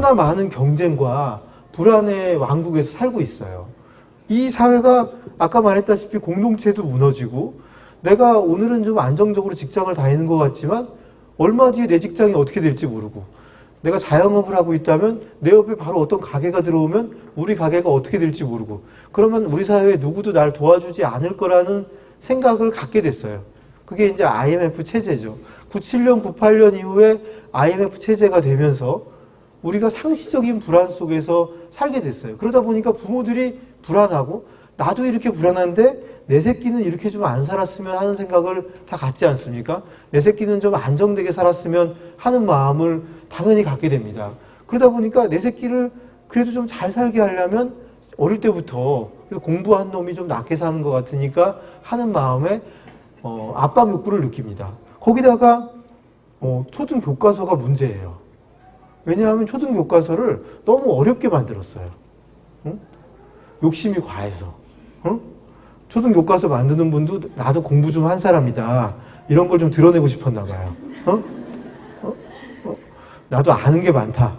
너무나 많은 경쟁과 불안의 왕국에서 살고 있어요. 이 사회가 아까 말했다시피 공동체도 무너지고 내가 오늘은 좀 안정적으로 직장을 다니는 것 같지만 얼마 뒤에 내 직장이 어떻게 될지 모르고 내가 자영업을 하고 있다면 내 옆에 바로 어떤 가게가 들어오면 우리 가게가 어떻게 될지 모르고 그러면 우리 사회에 누구도 날 도와주지 않을 거라는 생각을 갖게 됐어요. 그게 이제 IMF 체제죠. 97년, 98년 이후에 IMF 체제가 되면서 우리가 상시적인 불안 속에서 살게 됐어요. 그러다 보니까 부모들이 불안하고 나도 이렇게 불안한데 내 새끼는 이렇게 좀 안 살았으면 하는 생각을 다 갖지 않습니까? 내 새끼는 좀 안정되게 살았으면 하는 마음을 당연히 갖게 됩니다. 그러다 보니까 내 새끼를 그래도 좀 잘 살게 하려면 어릴 때부터 공부한 놈이 좀 낫게 사는 것 같으니까 하는 마음에 압박 욕구를 느낍니다. 거기다가 초등 교과서가 문제예요. 왜냐하면 초등 교과서를 너무 어렵게 만들었어요. 응? 욕심이 과해서. 응? 초등 교과서 만드는 분도 나도 공부 좀 한 사람이다. 이런 걸 좀 드러내고 싶었나 봐요. 나도 아는 게 많다.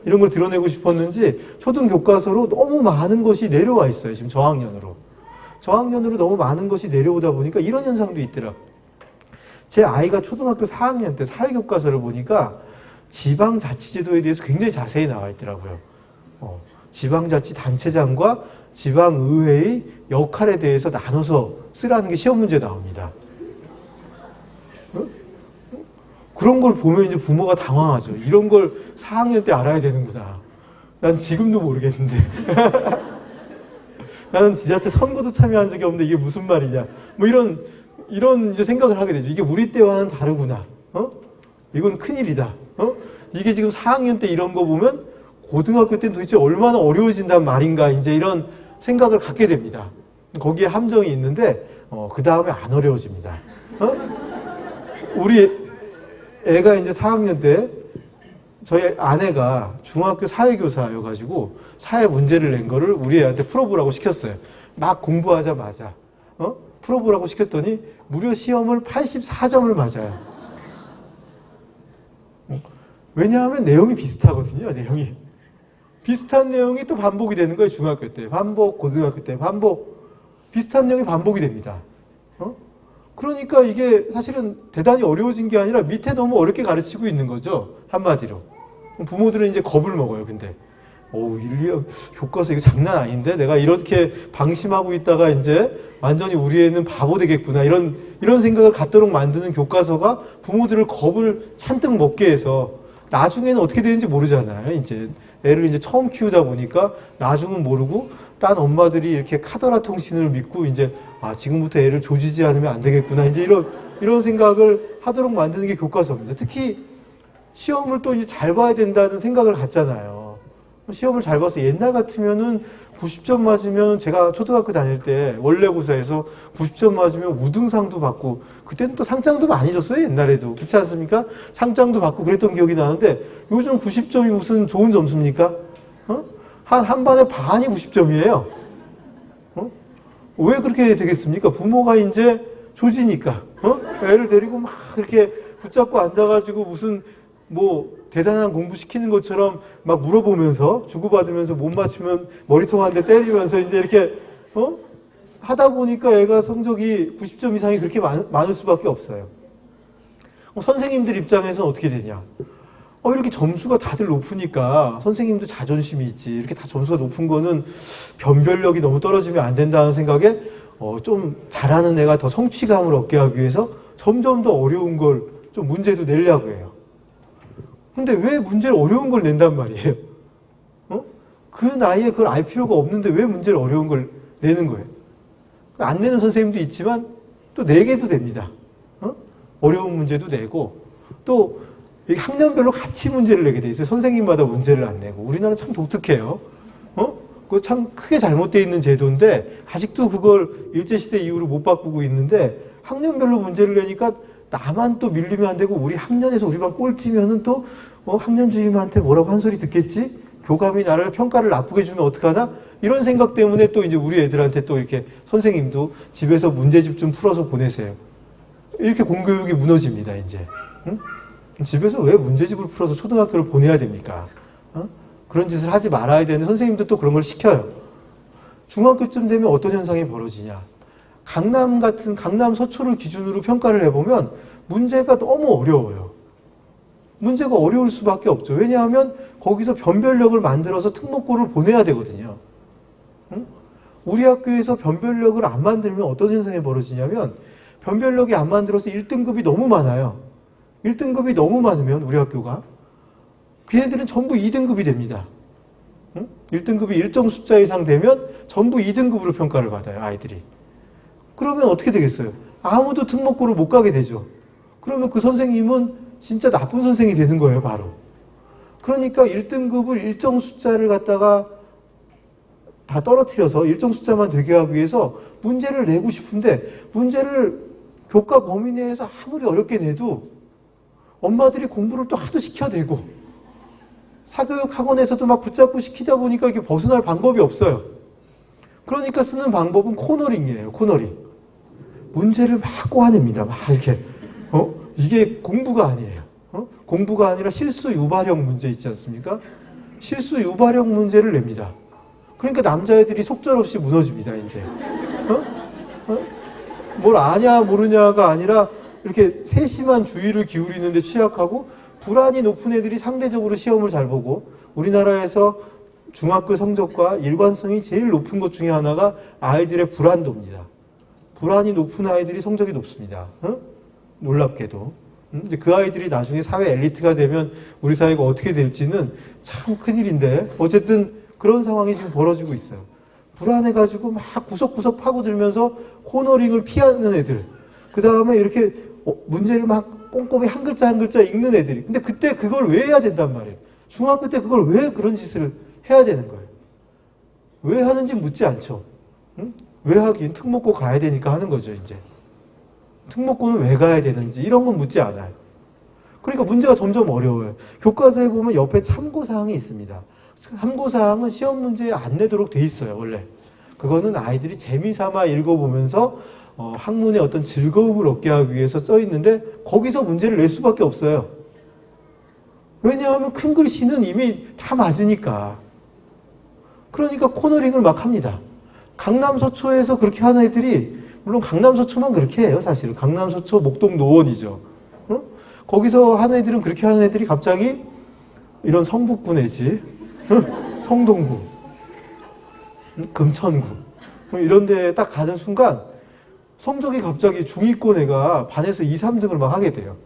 이런 걸 드러내고 싶었는지 초등 교과서로 너무 많은 것이 내려와 있어요. 지금 저학년으로. 저학년으로 너무 많은 것이 내려오다 보니까 이런 현상도 있더라. 제 아이가 초등학교 4학년 때 사회교과서를 보니까 지방자치제도에 대해서 굉장히 자세히 나와 있더라고요. 지방자치단체장과 지방의회의 역할에 대해서 나눠서 쓰라는 게 시험 문제 나옵니다. 그런 걸 보면 이제 부모가 당황하죠. 이런 걸 4학년 때 알아야 되는구나. 난 지금도 모르겠는데. 나는 지자체 선거도 참여한 적이 없는데 이게 무슨 말이냐. 뭐 이런 이제 생각을 하게 되죠. 이게 우리 때와는 다르구나. 이건 큰일이다. 이게 지금 4학년 때 이런 거 보면 고등학교 때는 도대체 얼마나 어려워진단 말인가. 이제 이런 생각을 갖게 됩니다. 거기에 함정이 있는데, 그 다음에 안 어려워집니다. 우리 애가 이제 4학년 때 저희 아내가 중학교 사회교사여가지고 사회 문제를 낸 거를 우리 애한테 풀어보라고 시켰어요. 막 공부하자마자. 풀어보라고 시켰더니 무려 시험을 84점을 맞아요. 왜냐하면 내용이 비슷하거든요. 내용이. 비슷한 내용이 또 반복이 되는 거예요. 중학교 때. 반복, 고등학교 때. 반복. 비슷한 내용이 반복이 됩니다. 그러니까 이게 사실은 대단히 어려워진 게 아니라 밑에 너무 어렵게 가르치고 있는 거죠. 한마디로. 부모들은 이제 겁을 먹어요. 근데 교과서 이거 장난 아닌데 내가 이렇게 방심하고 있다가 이제 완전히 우리 애는 바보 되겠구나. 이런 생각을 갖도록 만드는 교과서가 부모들을 겁을 잔뜩 먹게 해서 나중에는 어떻게 되는지 모르잖아요. 이제 애를 이제 처음 키우다 보니까 나중은 모르고 딴 엄마들이 이렇게 카더라 통신을 믿고 이제 지금부터 애를 조지지 않으면 안 되겠구나. 이제 이런 생각을 하도록 만드는 게 교과서입니다. 특히 시험을 또 이제 잘 봐야 된다는 생각을 갖잖아요. 시험을 잘 봐서 옛날 같으면은 90점 맞으면 제가 초등학교 다닐 때 원래고사에서 90점 맞으면 우등상도 받고 그때는 또 상장도 많이 줬어요. 옛날에도. 그렇지 않습니까? 상장도 받고 그랬던 기억이 나는데 요즘 90점이 무슨 좋은 점수입니까? 한 반에 반이 90점이에요. 왜 그렇게 되겠습니까? 부모가 이제 조지니까. 애를 데리고 막 이렇게 붙잡고 앉아가지고 무슨 대단한 공부 시키는 것처럼 막 물어보면서 주고받으면서 못 맞추면 머리통 한 대 때리면서 이제 이렇게 하다 보니까 애가 성적이 90점 이상이 그렇게 많을 수밖에 없어요. 선생님들 입장에서는 어떻게 되냐? 이렇게 점수가 다들 높으니까 선생님도 자존심이 있지. 이렇게 다 점수가 높은 거는 변별력이 너무 떨어지면 안 된다는 생각에 좀 잘하는 애가 더 성취감을 얻게 하기 위해서 점점 더 어려운 걸 좀 문제도 내려고 해요. 근데 왜 문제를 어려운 걸 낸단 말이에요? 그 나이에 그걸 알 필요가 없는데 왜 문제를 어려운 걸 내는 거예요? 안 내는 선생님도 있지만 또 내게도 됩니다. 어려운 문제도 내고 또 학년별로 같이 문제를 내게 돼 있어요. 선생님마다 문제를 안 내고. 우리나라 참 독특해요. 그거 참 크게 잘못되어 있는 제도인데 아직도 그걸 일제시대 이후로 못 바꾸고 있는데 학년별로 문제를 내니까 나만 또 밀리면 안 되고 우리 학년에서 우리 반 꼴찌면은 또 학년 주임한테 뭐라고 한 소리 듣겠지? 교감이 나를 평가를 나쁘게 주면 어떡하나? 이런 생각 때문에 또 이제 우리 애들한테 또 이렇게 선생님도 집에서 문제집 좀 풀어서 보내세요. 이렇게 공교육이 무너집니다, 이제. 응? 집에서 왜 문제집을 풀어서 초등학교를 보내야 됩니까? 그런 짓을 하지 말아야 되는데 선생님도 또 그런 걸 시켜요. 중학교쯤 되면 어떤 현상이 벌어지냐. 강남 서초를 기준으로 평가를 해보면 문제가 너무 어려워요. 문제가 어려울 수밖에 없죠. 왜냐하면 거기서 변별력을 만들어서 특목고를 보내야 되거든요. 응? 우리 학교에서 변별력을 안 만들면 어떤 현상이 벌어지냐면 변별력이 안 만들어서 1등급이 너무 많아요. 1등급이 너무 많으면 우리 학교가 걔네들은 전부 2등급이 됩니다. 응? 1등급이 일정 숫자 이상 되면 전부 2등급으로 평가를 받아요. 아이들이. 그러면 어떻게 되겠어요? 아무도 특목고를 못 가게 되죠. 그러면 그 선생님은 진짜 나쁜 선생이 되는 거예요, 바로. 그러니까 1등급을 일정 숫자를 갖다가 다 떨어뜨려서 일정 숫자만 되게 하기 위해서 문제를 내고 싶은데 문제를 교과 범위 내에서 아무리 어렵게 내도 엄마들이 공부를 또 하도 시켜야 되고 사교육 학원에서도 막 붙잡고 시키다 보니까 이게 벗어날 방법이 없어요. 그러니까 쓰는 방법은 코너링이에요, 코너링. 문제를 막 꼬아냅니다, 막 이렇게. 이게 공부가 아니에요. 공부가 아니라 실수 유발형 문제 있지 않습니까? 실수 유발형 문제를 냅니다. 그러니까 남자애들이 속절없이 무너집니다, 이제. 뭘 아냐 모르냐가 아니라 이렇게 세심한 주의를 기울이는데 취약하고 불안이 높은 애들이 상대적으로 시험을 잘 보고 우리나라에서 중학교 성적과 일관성이 제일 높은 것 중에 하나가 아이들의 불안도입니다. 불안이 높은 아이들이 성적이 높습니다. 놀랍게도. 이제 그 아이들이 나중에 사회 엘리트가 되면 우리 사회가 어떻게 될지는 참 큰일인데 어쨌든 그런 상황이 지금 벌어지고 있어요. 불안해가지고 막 구석구석 파고들면서 코너링을 피하는 애들. 그 다음에 이렇게 문제를 막 꼼꼼히 한 글자 한 글자 읽는 애들이. 근데 그때 그걸 왜 해야 된단 말이에요. 중학교 때 그걸 왜 그런 짓을 해야 되는 거예요. 왜 하는지 묻지 않죠. 응? 왜 하긴 특목고 가야 되니까 하는 거죠, 이제. 특목고는 왜 가야 되는지 이런 건 묻지 않아요. 그러니까 문제가 점점 어려워요. 교과서에 보면 옆에 참고사항이 있습니다. 참고사항은 시험 문제에 안 내도록 돼 있어요, 원래. 그거는 아이들이 재미삼아 읽어보면서 학문의 어떤 즐거움을 얻게 하기 위해서 써 있는데 거기서 문제를 낼 수밖에 없어요. 왜냐하면 큰 글씨는 이미 다 맞으니까. 그러니까 코너링을 막 합니다. 강남 서초에서 그렇게 하는 애들이 물론 강남 서초만 그렇게 해요, 사실은. 강남 서초 목동 노원이죠. 거기서 하는 애들은 그렇게 하는 애들이 갑자기 이런 성북구 내지 성동구, 금천구 이런 데 딱 가는 순간 성적이 갑자기 중위권 애가 반에서 2, 3등을 막 하게 돼요.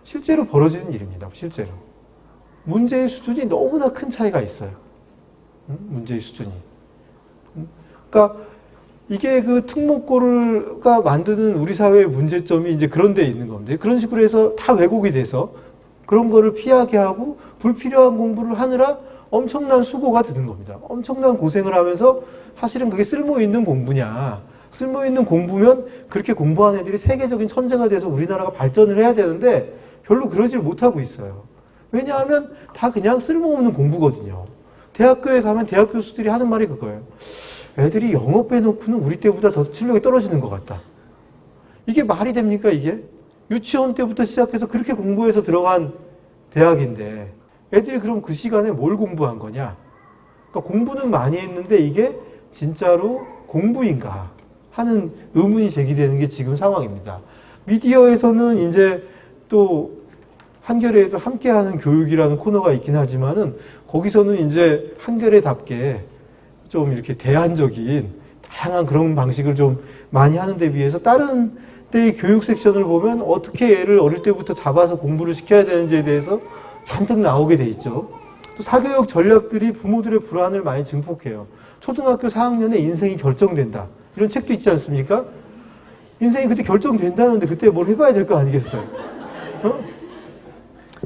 실제로 벌어지는 일입니다. 실제로. 문제의 수준이 너무나 큰 차이가 있어요. 문제의 수준이. 그러니까 이게 그 특목고가 만드는 우리 사회의 문제점이 이제 그런 데 있는 겁니다. 그런 식으로 해서 다 왜곡이 돼서 그런 거를 피하게 하고 불필요한 공부를 하느라 엄청난 수고가 드는 겁니다. 엄청난 고생을 하면서 사실은 그게 쓸모있는 공부냐. 쓸모있는 공부면 그렇게 공부한 애들이 세계적인 천재가 돼서 우리나라가 발전을 해야 되는데 별로 그러질 못하고 있어요. 왜냐하면 다 그냥 쓸모없는 공부거든요. 대학교에 가면 대학 교수들이 하는 말이 그거예요. 애들이 영어 빼놓고는 우리 때보다 더 실력이 떨어지는 것 같다. 이게 말이 됩니까, 이게? 유치원 때부터 시작해서 그렇게 공부해서 들어간 대학인데 애들이 그럼 그 시간에 뭘 공부한 거냐? 그러니까 공부는 많이 했는데 이게 진짜로 공부인가 하는 의문이 제기되는 게 지금 상황입니다. 미디어에서는 이제 또 한겨레에도 함께하는 교육이라는 코너가 있긴 하지만은 거기서는 이제 한겨레답게 좀 이렇게 대안적인 다양한 그런 방식을 좀 많이 하는 데 비해서 다른 때의 교육 섹션을 보면 어떻게 애를 어릴 때부터 잡아서 공부를 시켜야 되는지에 대해서 잔뜩 나오게 돼 있죠. 또 사교육 전략들이 부모들의 불안을 많이 증폭해요. 초등학교 4학년에 인생이 결정된다. 이런 책도 있지 않습니까? 인생이 그때 결정된다는데 그때 뭘 해봐야 될 거 아니겠어요?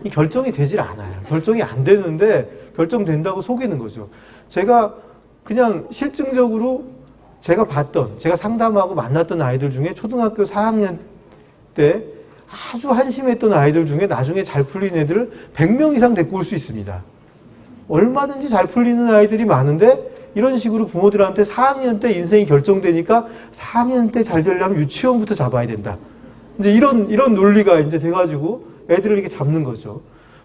이 결정이 되질 않아요. 결정이 안 되는데 결정된다고 속이는 거죠. 제가 그냥 실증적으로 제가 봤던, 제가 상담하고 만났던 아이들 중에 초등학교 4학년 때 아주 한심했던 아이들 중에 나중에 잘 풀린 애들을 100명 이상 데리고 올 수 있습니다. 얼마든지 잘 풀리는 아이들이 많은데 이런 식으로 부모들한테 4학년 때 인생이 결정되니까 4학년 때 잘 되려면 유치원부터 잡아야 된다. 이제 이런 논리가 이제 돼가지고 애들을 이렇게 잡는 거죠.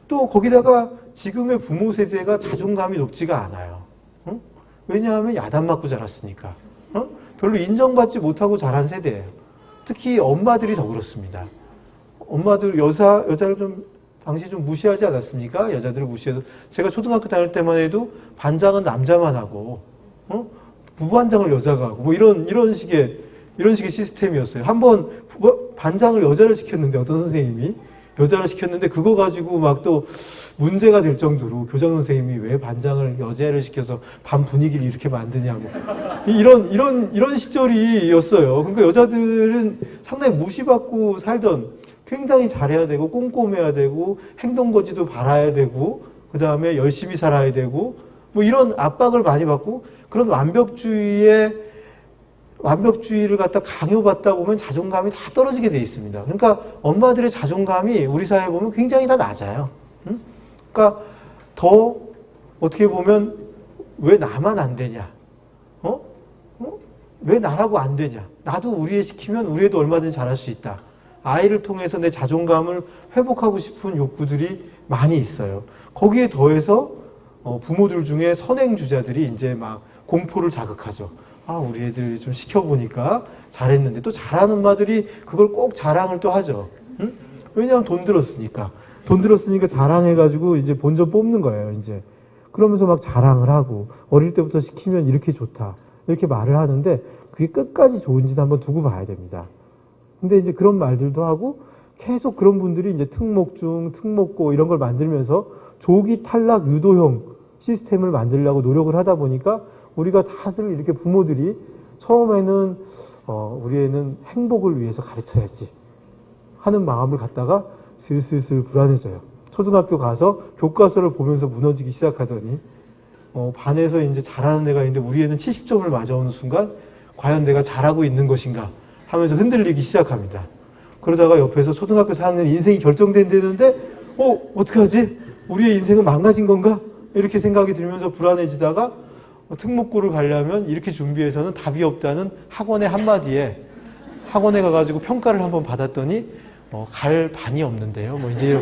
또 거기다가 지금의 부모 세대가 자존감이 높지가 않아요. 응? 왜냐하면 야단 맞고 자랐으니까. 응? 별로 인정받지 못하고 자란 세대예요. 특히 엄마들이 더 그렇습니다. 엄마들 여자를 좀 당시 좀 무시하지 않았습니까? 여자들을 무시해서 제가 초등학교 다닐 때만 해도 반장은 남자만 하고 부반장을 여자가 하고 뭐 이런 식의 시스템이었어요. 한번 반장을 여자를 시켰는데 어떤 선생님이 여자를 시켰는데 그거 가지고 막 또 문제가 될 정도로 교장 선생님이 왜 반장을 여자를 시켜서 반 분위기를 이렇게 만드냐고 이런 시절이었어요. 그러니까 여자들은 상당히 무시받고 살던 굉장히 잘해야 되고 꼼꼼해야 되고 행동거지도 바라야 되고 그 다음에 열심히 살아야 되고 뭐 이런 압박을 많이 받고 그런 완벽주의를 갖다 강요받다 보면 자존감이 다 떨어지게 돼 있습니다. 그러니까 엄마들의 자존감이 우리 사회에 보면 굉장히 다 낮아요. 응? 그러니까 더 어떻게 보면 왜 나만 안 되냐? 왜 나라고 안 되냐? 나도 우리 애 시키면 우리 애도 얼마든지 잘할 수 있다. 아이를 통해서 내 자존감을 회복하고 싶은 욕구들이 많이 있어요. 거기에 더해서 부모들 중에 선행주자들이 이제 막 공포를 자극하죠. 아, 우리 애들 좀 시켜보니까 잘했는데 또 잘하는 엄마들이 그걸 꼭 자랑을 또 하죠. 응? 왜냐하면 돈 들었으니까 자랑해가지고 이제 본전 뽑는 거예요. 이제 그러면서 막 자랑을 하고 어릴 때부터 시키면 이렇게 좋다 이렇게 말을 하는데 그게 끝까지 좋은지는 한번 두고 봐야 됩니다. 근데 이제 그런 말들도 하고 계속 그런 분들이 이제 특목중, 특목고 이런 걸 만들면서 조기 탈락 유도형 시스템을 만들려고 노력을 하다 보니까 우리가 다들 이렇게 부모들이 처음에는 우리 애는 행복을 위해서 가르쳐야지 하는 마음을 갖다가 슬슬 불안해져요. 초등학교 가서 교과서를 보면서 무너지기 시작하더니 반에서 이제 잘하는 애가 있는데 우리 애는 70점을 맞아오는 순간 과연 내가 잘하고 있는 것인가 하면서 흔들리기 시작합니다. 그러다가 옆에서 초등학교 4학년 인생이 결정된다는데 어떡하지? 우리의 인생은 망가진 건가? 이렇게 생각이 들면서 불안해지다가 특목고를 가려면 이렇게 준비해서는 답이 없다는 학원의 한마디에 학원에 가가지고 평가를 한번 받았더니 갈 반이 없는데요. 뭐 이제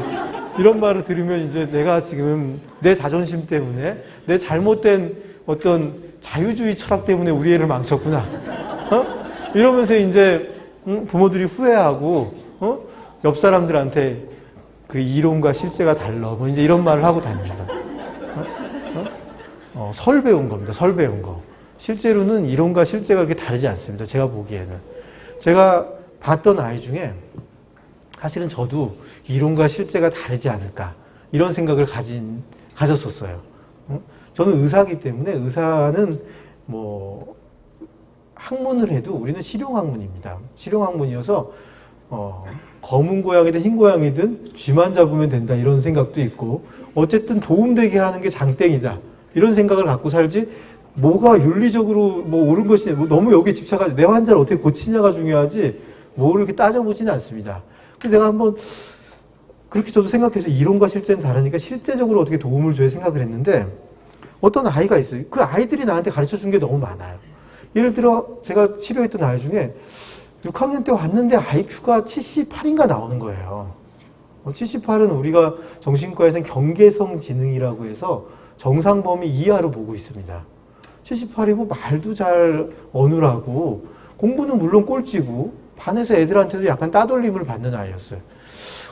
이런 말을 들으면 이제 내가 지금 내 자존심 때문에 내 잘못된 어떤 자유주의 철학 때문에 우리 애를 망쳤구나. 이러면서 이제 부모들이 후회하고 옆 사람들한테 그 이론과 실제가 달라. 뭐 이제 이런 말을 하고 다닙니다. 설 배운 겁니다. 설 배운 거. 실제로는 이론과 실제가 그렇게 다르지 않습니다. 제가 보기에는. 제가 봤던 아이 중에 사실은 저도 이론과 실제가 다르지 않을까 이런 생각을 가졌었어요. 저는 의사이기 때문에 의사는 뭐 학문을 해도 우리는 실용학문입니다. 실용학문이어서 검은 고양이든 흰 고양이든 쥐만 잡으면 된다 이런 생각도 있고 어쨌든 도움되게 하는 게 장땡이다 이런 생각을 갖고 살지 뭐가 윤리적으로 뭐 옳은 것이 너무 여기에 집착하지 내 환자를 어떻게 고치냐가 중요하지 뭐를 이렇게 따져보지는 않습니다. 근데 내가 한번 그렇게 저도 생각해서 이론과 실제는 다르니까 실제적으로 어떻게 도움을 줘야 생각을 했는데 어떤 아이가 있어요. 그 아이들이 나한테 가르쳐 준 게 너무 많아요. 예를 들어 제가 치료했던 아이 중에 6학년 때 왔는데 IQ가 78인가 나오는 거예요. 78은 우리가 정신과에서는 경계성 지능이라고 해서 정상 범위 이하로 보고 있습니다. 78이고 말도 잘 어눌하고 공부는 물론 꼴찌고 반에서 애들한테도 약간 따돌림을 받는 아이였어요.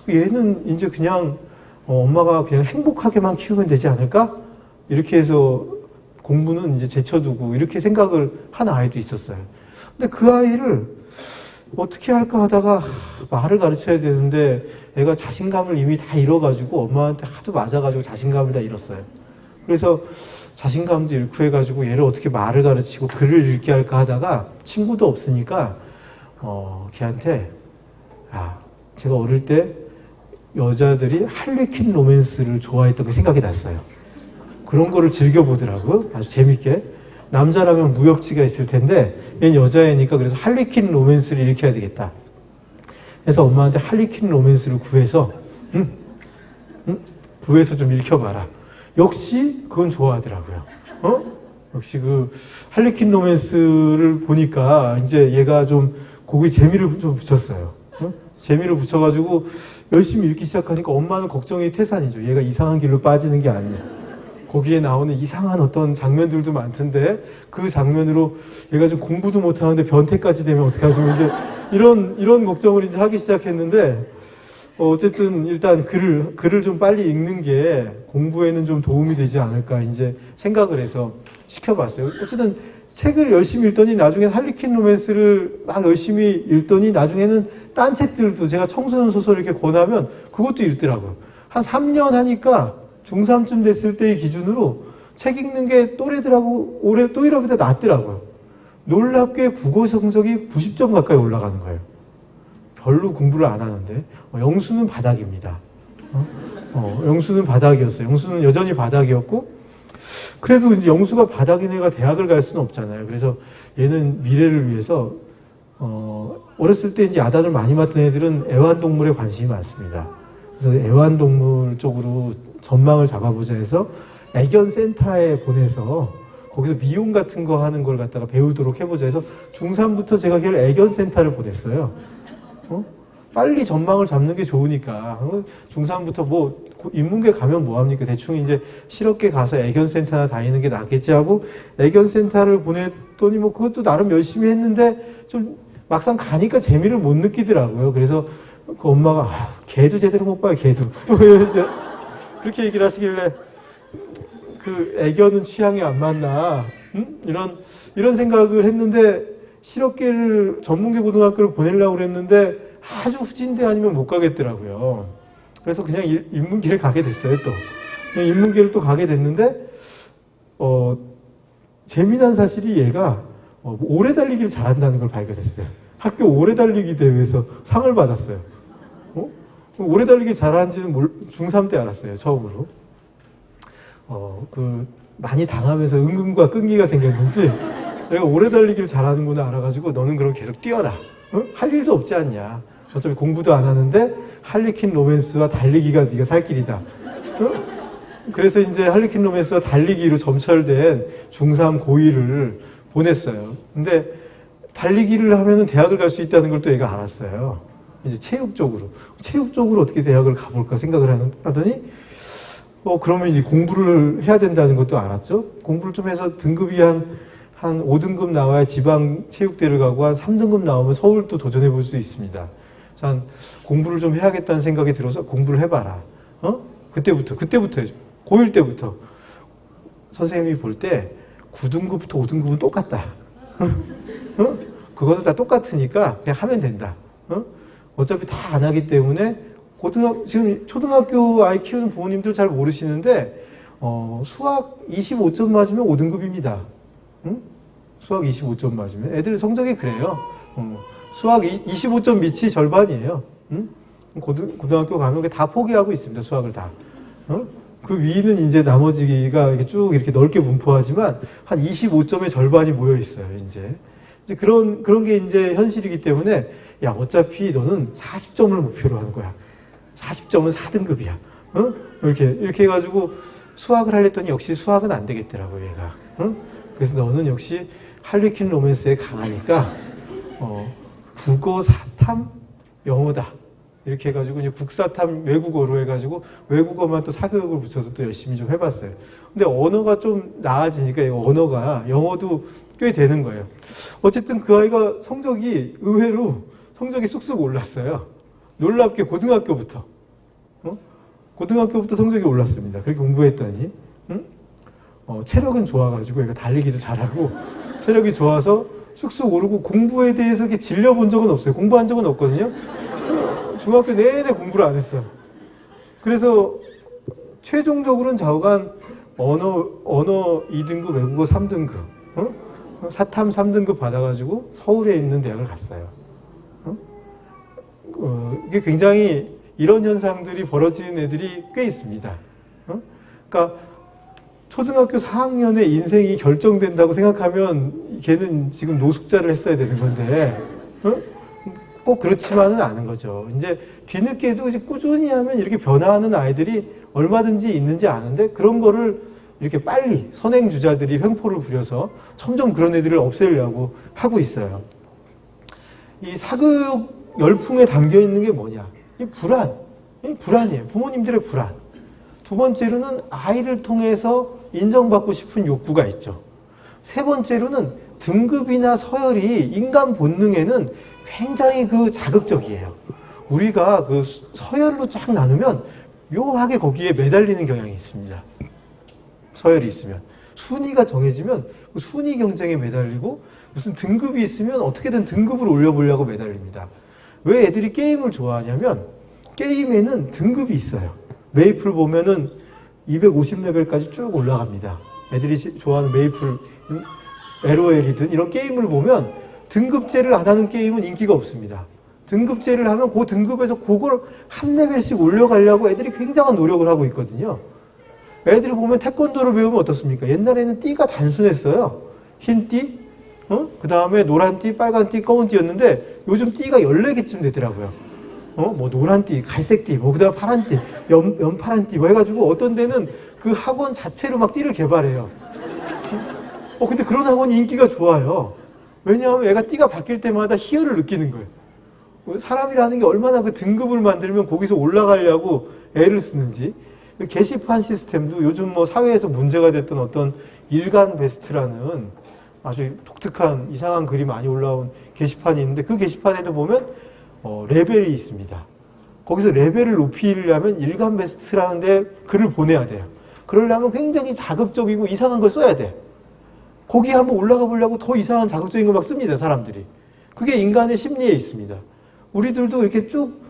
얘는 이제 그냥 엄마가 그냥 행복하게만 키우면 되지 않을까? 이렇게 해서 공부는 이제 제쳐두고 이렇게 생각을 한 아이도 있었어요. 근데 그 아이를 어떻게 할까 하다가 말을 가르쳐야 되는데 애가 자신감을 이미 다 잃어가지고 엄마한테 하도 맞아가지고 자신감을 다 잃었어요. 그래서 자신감도 잃고 해가지고 얘를 어떻게 말을 가르치고 글을 읽게 할까 하다가 친구도 없으니까 걔한테 제가 어릴 때 여자들이 할리퀸 로맨스를 좋아했던 게 생각이 났어요. 그런 거를 즐겨보더라고요. 아주 재밌게. 남자라면 무협지가 있을 텐데 얘는 여자애니까 그래서 할리퀸 로맨스를 일으켜야 되겠다. 그래서 엄마한테 할리퀸 로맨스를 구해서 구해서 좀 읽혀봐라. 역시 그건 좋아하더라고요. 역시 그 할리퀸 로맨스를 보니까 이제 얘가 좀 거기에 재미를 좀 붙였어요. 재미를 붙여가지고 열심히 읽기 시작하니까 엄마는 걱정이 태산이죠. 얘가 이상한 길로 빠지는 게 아니야. 거기에 나오는 이상한 어떤 장면들도 많던데 그 장면으로 얘가 좀 공부도 못하는데 변태까지 되면 어떡하지? 이제 이런 걱정을 이제 하기 시작했는데 어쨌든 일단 글을 좀 빨리 읽는 게 공부에는 좀 도움이 되지 않을까 이제 생각을 해서 시켜봤어요. 어쨌든 책을 열심히 읽더니 나중에 할리퀸 로맨스를 막 열심히 읽더니 나중에는 딴 책들도 제가 청소년 소설 이렇게 권하면 그것도 읽더라고요. 한 3년 하니까 중3쯤 됐을 때의 기준으로 책 읽는 게 또래들보다 낫더라고요. 놀랍게 국어 성적이 90점 가까이 올라가는 거예요. 별로 공부를 안 하는데 영수는 바닥입니다. 영수는 바닥이었어요. 영수는 여전히 바닥이었고 그래도 이제 영수가 바닥인 애가 대학을 갈 수는 없잖아요. 그래서 얘는 미래를 위해서 어렸을 때 이제 야단을 많이 맞던 애들은 애완동물에 관심이 많습니다. 그래서 애완동물 쪽으로 전망을 잡아보자 해서 애견센터에 보내서 거기서 미용 같은 거 하는 걸 갖다가 배우도록 해보자 해서 중3부터 제가 걔를 애견센터를 보냈어요. 빨리 전망을 잡는 게 좋으니까. 중3부터 뭐 인문계 가면 뭐합니까? 대충 이제 실업계 가서 애견센터나 다니는 게 낫겠지 하고 애견센터를 보냈더니 뭐 그것도 나름 열심히 했는데 좀 막상 가니까 재미를 못 느끼더라고요. 그래서 그 엄마가 걔도 제대로 못 봐요. 걔도. 그렇게 얘기를 하시길래 그 애견은 취향이 안 맞나? 이런 생각을 했는데 실업계를 전문계 고등학교를 보내려고 그랬는데 아주 후진대 아니면 못 가겠더라고요. 그래서 그냥 인문계를 가게 됐어요. 또 그냥 인문계를 또 가게 됐는데 재미난 사실이 얘가 오래 달리기를 잘한다는 걸 발견했어요. 학교 오래 달리기 대회에서 상을 받았어요. 오래 달리기 잘하는지는 중3 때 알았어요. 처음으로. 많이 당하면서 은근과 끈기가 생겼는지 내가 오래 달리기를 잘하는구나 알아가지고 너는 그럼 계속 뛰어라. 할 일도 없지 않냐. 어차피 공부도 안 하는데 할리퀸 로맨스와 달리기가 네가 살 길이다. 그래서 이제 할리퀸 로맨스와 달리기로 점철된 중3 고2를 보냈어요. 근데 달리기를 하면은 대학을 갈 수 있다는 걸 또 얘가 알았어요. 이제 체육 쪽으로 어떻게 대학을 가볼까 생각을 하더니 그러면 이제 공부를 해야 된다는 것도 알았죠. 공부를 좀 해서 등급이 한 5등급 나와야 지방 체육대를 가고 한 3등급 나오면 서울도 도전해 볼 수 있습니다. 한 공부를 좀 해야겠다는 생각이 들어서 공부를 해봐라. 그때부터 고1 때부터 선생님이 볼 때 9등급부터 5등급은 똑같다. 그것도 다 똑같으니까 그냥 하면 된다. 어차피 다 안 하기 때문에 지금 초등학교 아이 키우는 부모님들 잘 모르시는데 수학 25점 맞으면 5등급입니다. 수학 25점 맞으면 애들 성적이 그래요. 수학 25점 밑이 절반이에요. 고등학교 가면 다 포기하고 있습니다. 수학을 다. 그 위는 이제 나머지가 이렇게 쭉 이렇게 넓게 분포하지만 한 25점의 절반이 모여 있어요. 이제 그런 게 이제 현실이기 때문에 야 어차피 너는 40점을 목표로 하는 거야. 40점은 4등급이야. 이렇게 해가지고 수학을 하랬더니 역시 수학은 안 되겠더라고요, 얘가. 그래서 너는 역시 할리퀸 로맨스에 강하니까 국어, 사탐, 영어다. 이렇게 해가지고 이제 국사탐 외국어로 해가지고 외국어만 또 사교육을 붙여서 또 열심히 좀 해봤어요. 근데 언어가 좀 나아지니까 영어도 꽤 되는 거예요. 어쨌든 그 아이가 의외로 성적이 쑥쑥 올랐어요. 놀랍게 고등학교부터 성적이 올랐습니다. 그렇게 공부했더니 체력은 좋아가지고 얘가 달리기도 잘하고 체력이 좋아서 쑥쑥 오르고 공부에 대해서 이렇게 질려본 적은 없어요. 공부한 적은 없거든요. 중학교 내내 공부를 안 했어요. 그래서 최종적으로는 좌우간 언어 2등급, 외국어 3등급, 사탐 3등급 받아가지고 서울에 있는 대학을 갔어요. 이게 굉장히 이런 현상들이 벌어지는 애들이 꽤 있습니다. 그러니까 초등학교 4학년에 인생이 결정된다고 생각하면 걔는 지금 노숙자를 했어야 되는 건데 꼭 그렇지만은 않은 거죠. 이제 뒤늦게도 이제 꾸준히 하면 이렇게 변화하는 아이들이 얼마든지 있는지 아는데 그런 거를 이렇게 빨리 선행주자들이 횡포를 부려서 점점 그런 애들을 없애려고 하고 있어요. 이 사교육 열풍에 담겨 있는 게 뭐냐? 이 불안. 이 불안이에요. 부모님들의 불안. 두 번째로는 아이를 통해서 인정받고 싶은 욕구가 있죠. 세 번째로는 등급이나 서열이 인간 본능에는 굉장히 자극적이에요. 우리가 서열로 쫙 나누면 묘하게 거기에 매달리는 경향이 있습니다. 서열이 있으면. 순위가 정해지면 그 순위 경쟁에 매달리고 무슨 등급이 있으면 어떻게든 등급을 올려보려고 매달립니다. 왜 애들이 게임을 좋아하냐면 게임에는 등급이 있어요. 메이플 보면은 250레벨까지 쭉 올라갑니다. 애들이 좋아하는 메이플, LOL이든 이런 게임을 보면 등급제를 안 하는 게임은 인기가 없습니다. 등급제를 하면 그 등급에서 그걸 한 레벨씩 올려가려고 애들이 굉장한 노력을 하고 있거든요. 애들이 보면 태권도를 배우면 어떻습니까? 옛날에는 띠가 단순했어요. 흰 띠, 그 다음에 노란 띠, 빨간 띠, 검은 띠였는데 요즘 띠가 14개쯤 되더라고요. 뭐 노란 띠, 갈색 띠, 뭐 그다음 파란 띠, 연파란 띠, 뭐 해가지고 어떤 데는 그 학원 자체로 막 띠를 개발해요. 근데 그런 학원이 인기가 좋아요. 왜냐하면 애가 띠가 바뀔 때마다 희열을 느끼는 거예요. 사람이라는 게 얼마나 그 등급을 만들면 거기서 올라가려고 애를 쓰는지. 게시판 시스템도 요즘 뭐 사회에서 문제가 됐던 어떤 일간 베스트라는 아주 독특한 이상한 글이 많이 올라온 게시판이 있는데 그 게시판에도 보면 레벨이 있습니다. 거기서 레벨을 높이려면 일간 베스트라는 데 글을 보내야 돼요. 그러려면 굉장히 자극적이고 이상한 걸 써야 돼. 거기에 한번 올라가 보려고 더 이상한 자극적인 거 막 씁니다, 사람들이. 그게 인간의 심리에 있습니다. 우리들도 이렇게 쭉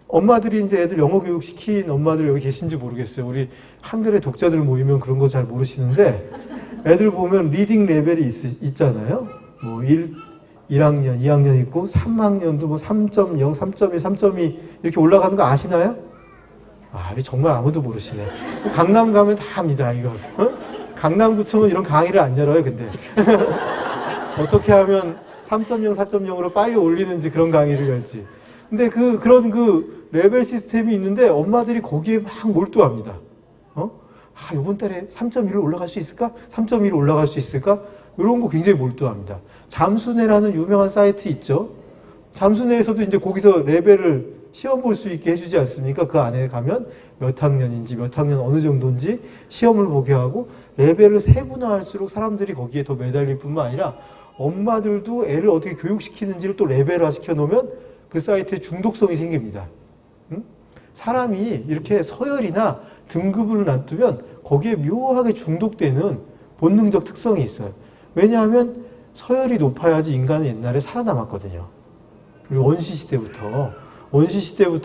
엄마들이 이제 애들 영어 교육 시킨 엄마들 여기 계신지 모르겠어요. 우리 한글의 독자들 모이면 그런 거 잘 모르시는데 애들 보면 리딩 레벨이 있잖아요. 뭐 1학년, 2학년 있고 3학년도 뭐 3.0, 3.1, 3.2 이렇게 올라가는 거 아시나요? 정말 아무도 모르시네. 강남 가면 다 합니다, 이거. 강남구청은 이런 강의를 안 열어요, 근데. 어떻게 하면 3.0, 4.0으로 빨리 올리는지 그런 강의를 열지. 근데 그런 레벨 시스템이 있는데 엄마들이 거기에 막 몰두합니다. 이번 달에 3.1로 올라갈 수 있을까? 3.1로 올라갈 수 있을까? 이런 거 굉장히 몰두합니다. 잠수내라는 유명한 사이트 있죠? 잠수내에서도 이제 거기서 레벨을 시험 볼 수 있게 해주지 않습니까? 그 안에 가면 몇 학년인지, 몇 학년 어느 정도인지 시험을 보게 하고 레벨을 세분화할수록 사람들이 거기에 더 매달릴 뿐만 아니라 엄마들도 애를 어떻게 교육시키는지를 또 레벨화 시켜놓으면 그 사이트에 중독성이 생깁니다. 사람이 이렇게 서열이나 등급을 놔두면 거기에 묘하게 중독되는 본능적 특성이 있어요. 왜냐하면 서열이 높아야지 인간은 옛날에 살아남았거든요. 우리 원시시대부터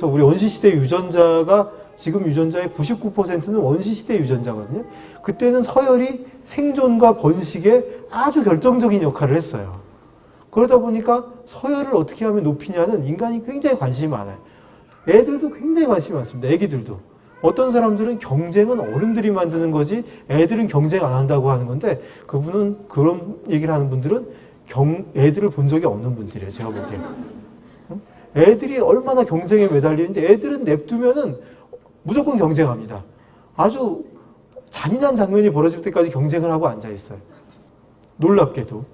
우리 원시시대 유전자가 지금 유전자의 99%는 원시시대 유전자거든요. 그때는 서열이 생존과 번식에 아주 결정적인 역할을 했어요. 그러다 보니까 서열을 어떻게 하면 높이냐는 인간이 굉장히 관심이 많아요. 애들도 굉장히 관심이 많습니다. 애기들도. 어떤 사람들은 경쟁은 어른들이 만드는 거지 애들은 경쟁 안 한다고 하는 건데 그분은 그런 얘기를 하는 분들은 애들을 본 적이 없는 분들이에요. 제가 보기에. 애들이 얼마나 경쟁에 매달리는지 애들은 냅두면은 무조건 경쟁합니다. 아주 잔인한 장면이 벌어질 때까지 경쟁을 하고 앉아있어요. 놀랍게도.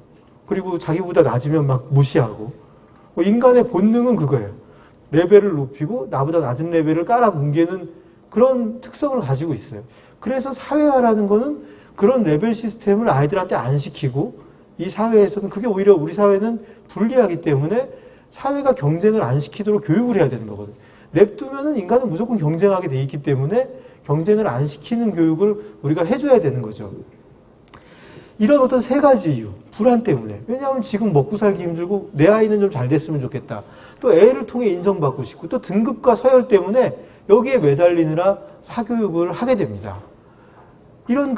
그리고 자기보다 낮으면 막 무시하고. 인간의 본능은 그거예요. 레벨을 높이고 나보다 낮은 레벨을 깔아뭉개는 그런 특성을 가지고 있어요. 그래서 사회화라는 거는 그런 레벨 시스템을 아이들한테 안 시키고 이 사회에서는 그게 오히려 우리 사회는 불리하기 때문에 사회가 경쟁을 안 시키도록 교육을 해야 되는 거거든요. 냅두면은 인간은 무조건 경쟁하게 돼 있기 때문에 경쟁을 안 시키는 교육을 우리가 해줘야 되는 거죠. 이런 어떤 세 가지 이유, 불안 때문에. 왜냐하면 지금 먹고 살기 힘들고 내 아이는 좀 잘 됐으면 좋겠다. 또 애를 통해 인정받고 싶고 또 등급과 서열 때문에 여기에 매달리느라 사교육을 하게 됩니다. 이런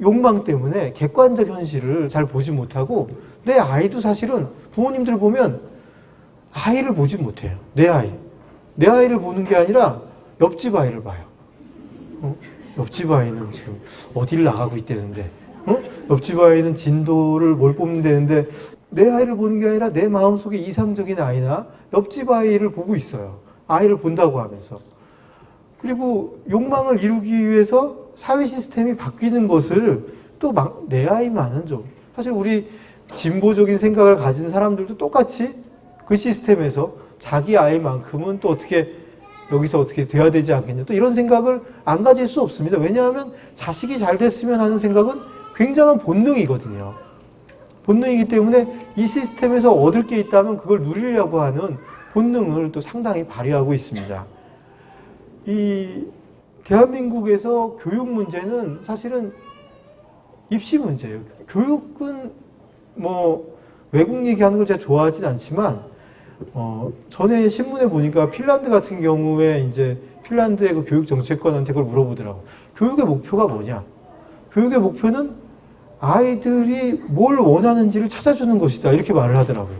욕망 때문에 객관적 현실을 잘 보지 못하고 내 아이도 사실은 부모님들 보면 아이를 보지 못해요. 내 아이를 보는 게 아니라 옆집 아이를 봐요. 옆집 아이는 지금 어디를 나가고 있다는데 옆집 아이는 진도를 뭘 뽑는다는데 내 아이를 보는 게 아니라 내 마음속에 이상적인 아이나 옆집 아이를 보고 있어요. 아이를 본다고 하면서. 그리고 욕망을 이루기 위해서 사회 시스템이 바뀌는 것을 또 내 아이만은 좀 사실 우리 진보적인 생각을 가진 사람들도 똑같이 그 시스템에서 자기 아이만큼은 또 어떻게 여기서 어떻게 돼야 되지 않겠냐. 또 이런 생각을 안 가질 수 없습니다. 왜냐하면 자식이 잘 됐으면 하는 생각은 굉장한 본능이거든요. 본능이기 때문에 이 시스템에서 얻을 게 있다면 그걸 누리려고 하는 본능을 또 상당히 발휘하고 있습니다. 이 대한민국에서 교육 문제는 사실은 입시 문제예요. 교육은 뭐 외국 얘기하는 걸 제가 좋아하진 않지만 전에 신문에 보니까 핀란드 같은 경우에 이제 핀란드의 그 교육 정책관한테 그걸 물어보더라고. 교육의 목표가 뭐냐? 교육의 목표는 아이들이 뭘 원하는지를 찾아주는 것이다. 이렇게 말을 하더라고요.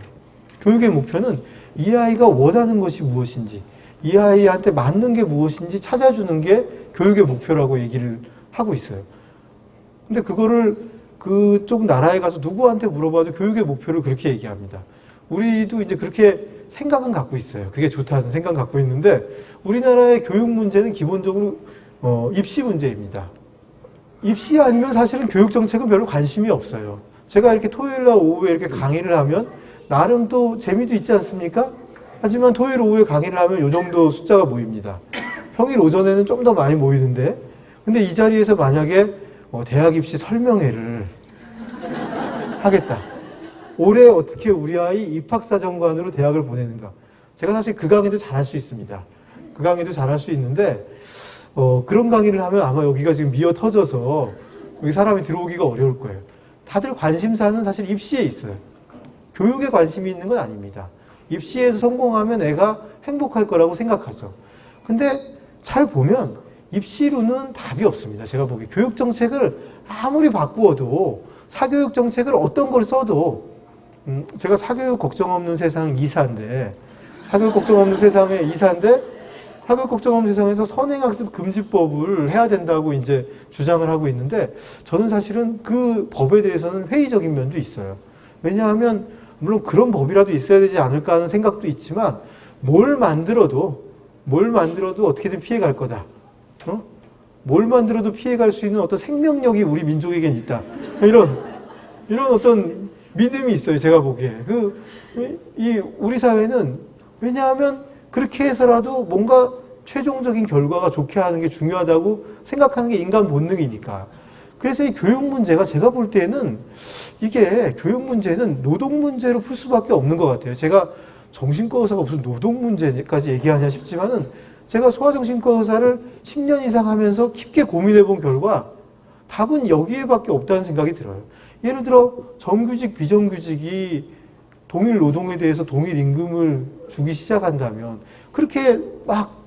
교육의 목표는 이 아이가 원하는 것이 무엇인지, 이 아이한테 맞는 게 무엇인지 찾아주는 게 교육의 목표라고 얘기를 하고 있어요. 근데 그거를 그쪽 나라에 가서 누구한테 물어봐도 교육의 목표를 그렇게 얘기합니다. 우리도 이제 그렇게 생각은 갖고 있어요. 그게 좋다는 생각 갖고 있는데 우리나라의 교육 문제는 기본적으로 입시 문제입니다. 입시 아니면 사실은 교육 정책은 별로 관심이 없어요. 제가 이렇게 토요일날 오후에 이렇게 강의를 하면 나름 또 재미도 있지 않습니까? 하지만 토요일 오후에 강의를 하면 이 정도 숫자가 모입니다. 평일 오전에는 좀 더 많이 모이는데 근데 이 자리에서 만약에 대학 입시 설명회를 하겠다. 올해 어떻게 우리 아이 입학사정관으로 대학을 보내는가. 제가 사실 그 강의도 잘할 수 있습니다. 그 강의도 잘할 수 있는데 그런 강의를 하면 아마 여기가 지금 미어 터져서 여기 사람이 들어오기가 어려울 거예요. 다들 관심사는 사실 입시에 있어요. 교육에 관심이 있는 건 아닙니다. 입시에서 성공하면 애가 행복할 거라고 생각하죠. 근데 잘 보면 입시로는 답이 없습니다. 제가 보기에 교육 정책을 아무리 바꾸어도 사교육 정책을 어떤 걸 써도 제가 사교육 걱정 없는 세상 이사인데 사교육 걱정 없는 세상의 이사인데 사교육 걱정 없는 세상에서 선행학습 금지법을 해야 된다고 이제 주장을 하고 있는데 저는 사실은 그 법에 대해서는 회의적인 면도 있어요. 왜냐하면 물론 그런 법이라도 있어야 되지 않을까 하는 생각도 있지만 뭘 만들어도 어떻게든 피해갈 거다. 뭘 만들어도 피해갈 수 있는 어떤 생명력이 우리 민족에겐 있다. 이런 어떤 믿음이 있어요. 제가 보기에. 우리 사회는 왜냐하면 그렇게 해서라도 뭔가 최종적인 결과가 좋게 하는 게 중요하다고 생각하는 게 인간 본능이니까. 그래서 이 교육 문제가 제가 볼 때는 이게 교육 문제는 노동 문제로 풀 수밖에 없는 것 같아요. 제가 정신과 의사가 무슨 노동 문제까지 얘기하냐 싶지만은 제가 소아정신과 의사를 10년 이상 하면서 깊게 고민해 본 결과 답은 여기에밖에 없다는 생각이 들어요. 예를 들어 정규직, 비정규직이 동일 노동에 대해서 동일 임금을 주기 시작한다면 그렇게 막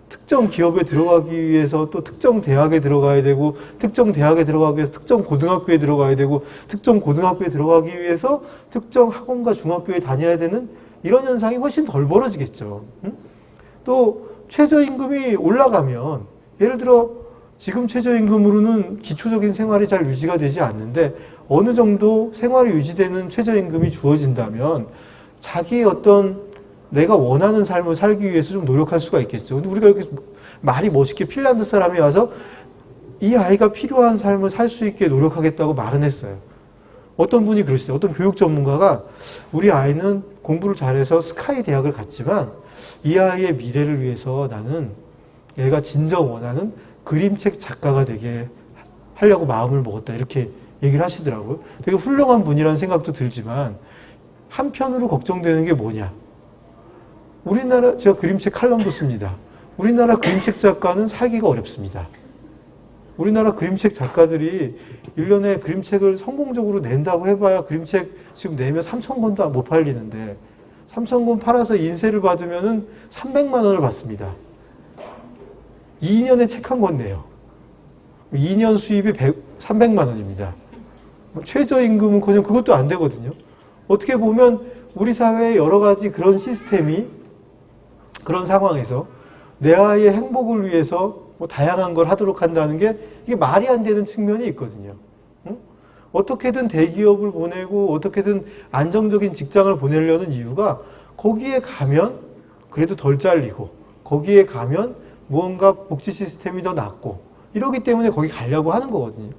특정 기업에 들어가기 위해서 또 특정 대학에 들어가야 되고 특정 대학에 들어가기 위해서 특정 고등학교에 들어가야 되고 특정 고등학교에 들어가기 위해서 특정 학원과 중학교에 다녀야 되는 이런 현상이 훨씬 덜 벌어지겠죠. 또 최저임금이 올라가면 예를 들어 지금 최저임금으로는 기초적인 생활이 잘 유지가 되지 않는데 어느 정도 생활이 유지되는 최저임금이 주어진다면 자기의 어떤 내가 원하는 삶을 살기 위해서 좀 노력할 수가 있겠죠. 근데 우리가 이렇게 말이 멋있게 핀란드 사람이 와서 이 아이가 필요한 삶을 살 수 있게 노력하겠다고 말은 했어요. 어떤 분이 그러시죠. 어떤 교육 전문가가 우리 아이는 공부를 잘해서 스카이 대학을 갔지만 이 아이의 미래를 위해서 나는 얘가 진정 원하는 그림책 작가가 되게 하려고 마음을 먹었다. 이렇게 얘기를 하시더라고요. 되게 훌륭한 분이라는 생각도 들지만 한편으로 걱정되는 게 뭐냐. 우리나라, 제가 그림책 칼럼도 씁니다. 우리나라 그림책 작가는 살기가 어렵습니다. 우리나라 그림책 작가들이 1년에 그림책을 성공적으로 낸다고 해봐야 그림책 지금 내면 3,000권도 못 팔리는데 3,000권 팔아서 인세를 받으면 300만 원을 받습니다. 2년에 책 한 권 내요. 2년 수입이 300만 원입니다. 최저임금은 그것도 안 되거든요. 어떻게 보면 우리 사회의 여러 가지 그런 시스템이 그런 상황에서 내 아이의 행복을 위해서 다양한 걸 하도록 한다는 게 이게 말이 안 되는 측면이 있거든요. 어떻게든 대기업을 보내고 어떻게든 안정적인 직장을 보내려는 이유가 거기에 가면 그래도 덜 잘리고 거기에 가면 무언가 복지 시스템이 더 낫고 이러기 때문에 거기 가려고 하는 거거든요.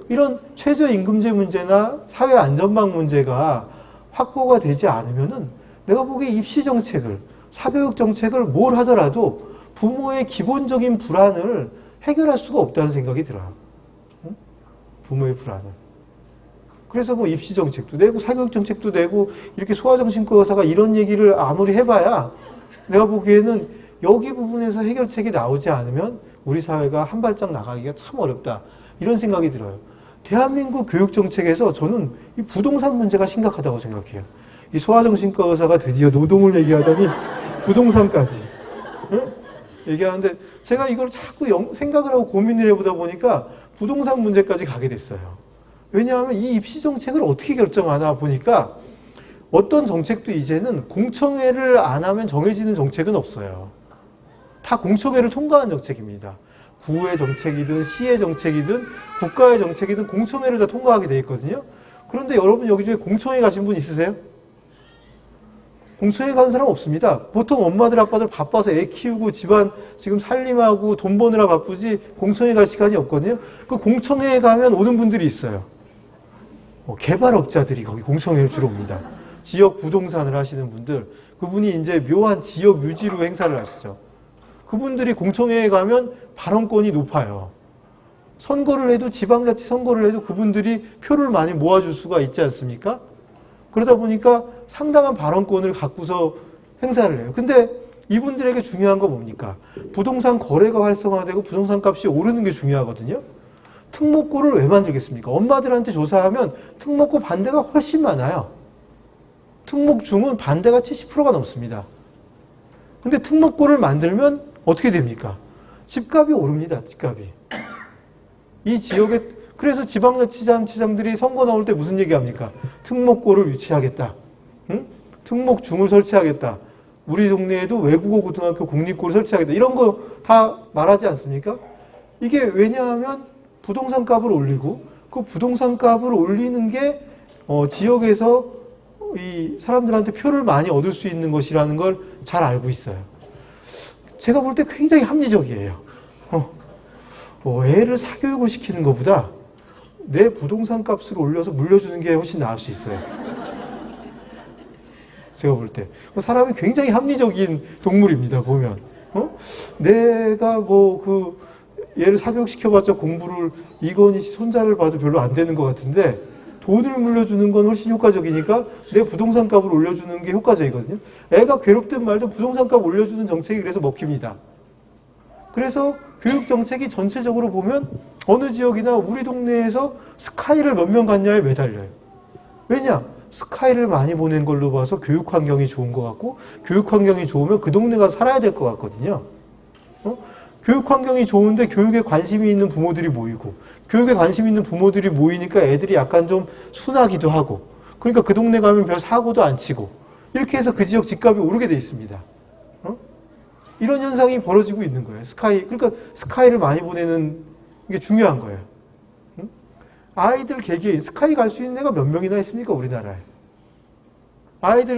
이런 최저임금제 문제나 사회 안전망 문제가 확보가 되지 않으면은 내가 보기에 입시 정책을 사교육 정책을 뭘 하더라도 부모의 기본적인 불안을 해결할 수가 없다는 생각이 들어요. 응? 부모의 불안을. 그래서 뭐 입시 정책도 내고 사교육 정책도 내고 이렇게 소아정신과 의사가 이런 얘기를 아무리 해봐야 내가 보기에는 여기 부분에서 해결책이 나오지 않으면 우리 사회가 한 발짝 나가기가 참 어렵다. 이런 생각이 들어요. 대한민국 교육 정책에서 저는 이 부동산 문제가 심각하다고 생각해요. 이 소아정신과 의사가 드디어 노동을 얘기하더니 부동산까지 얘기하는데 제가 이걸 자꾸 생각을 하고 고민을 해보다 보니까 부동산 문제까지 가게 됐어요. 왜냐하면 이 입시 정책을 어떻게 결정하나 보니까 어떤 정책도 이제는 공청회를 안 하면 정해지는 정책은 없어요. 다 공청회를 통과한 정책입니다. 구의 정책이든 시의 정책이든 국가의 정책이든 공청회를 다 통과하게 돼 있거든요. 그런데 여러분 여기 중에 공청회 가신 분 있으세요? 공청회 가는 사람 없습니다. 보통 엄마들 아빠들 바빠서 애 키우고 집안 지금 살림하고 돈 버느라 바쁘지 공청회 갈 시간이 없거든요. 그 공청회에 가면 오는 분들이 있어요. 개발업자들이 거기 공청회를 주로 옵니다. 지역 부동산을 하시는 분들, 그분이 이제 묘한 지역 유지로 행사를 하시죠. 그분들이 공청회에 가면 발언권이 높아요. 선거를 해도 지방자치 선거를 해도 그분들이 표를 많이 모아줄 수가 있지 않습니까? 그러다 보니까 상당한 발언권을 갖고서 행사를 해요. 근데 이분들에게 중요한 건 뭡니까? 부동산 거래가 활성화되고 부동산 값이 오르는 게 중요하거든요. 특목고를 왜 만들겠습니까? 엄마들한테 조사하면 특목고 반대가 훨씬 많아요. 특목중은 반대가 70%가 넘습니다. 근데 특목고를 만들면 어떻게 됩니까? 집값이 오릅니다. 집값이. 이 지역에 그래서 지방자치단체장들이 선거 나올 때 무슨 얘기합니까? 특목고를 유치하겠다. 응? 특목중을 설치하겠다. 우리 동네에도 외국어 고등학교 공립고를 설치하겠다. 이런 거 다 말하지 않습니까? 이게 왜냐하면 부동산 값을 올리고 그 부동산 값을 올리는 게 지역에서 이 사람들한테 표를 많이 얻을 수 있는 것이라는 걸 잘 알고 있어요. 제가 볼 때 굉장히 합리적이에요. 애를 사교육을 시키는 것보다 내 부동산 값을 올려서 물려주는 게 훨씬 나을 수 있어요. 제가 볼 때. 사람이 굉장히 합리적인 동물입니다, 보면. 내가 얘를 사교육시켜봤자 공부를 이건희 씨 손자를 봐도 별로 안 되는 것 같은데 돈을 물려주는 건 훨씬 효과적이니까 내 부동산 값을 올려주는 게 효과적이거든요. 애가 괴롭든 말든 부동산 값 올려주는 정책이 그래서 먹힙니다. 그래서 교육 정책이 전체적으로 보면 어느 지역이나 우리 동네에서 스카이를 몇 명 갔냐에 매달려요. 왜냐? 스카이를 많이 보낸 걸로 봐서 교육 환경이 좋은 것 같고 교육 환경이 좋으면 그 동네 가서 살아야 될 것 같거든요. 교육 환경이 좋은데 교육에 관심이 있는 부모들이 모이고 교육에 관심 있는 부모들이 모이니까 애들이 약간 좀 순하기도 하고 그러니까 그 동네 가면 별 사고도 안 치고 이렇게 해서 그 지역 집값이 오르게 돼 있습니다. 이런 현상이 벌어지고 있는 거예요. 그러니까 스카이를 많이 보내는 게 중요한 거예요. 아이들 개개인 스카이 갈 수 있는 애가 몇 명이나 있습니까? 우리나라에.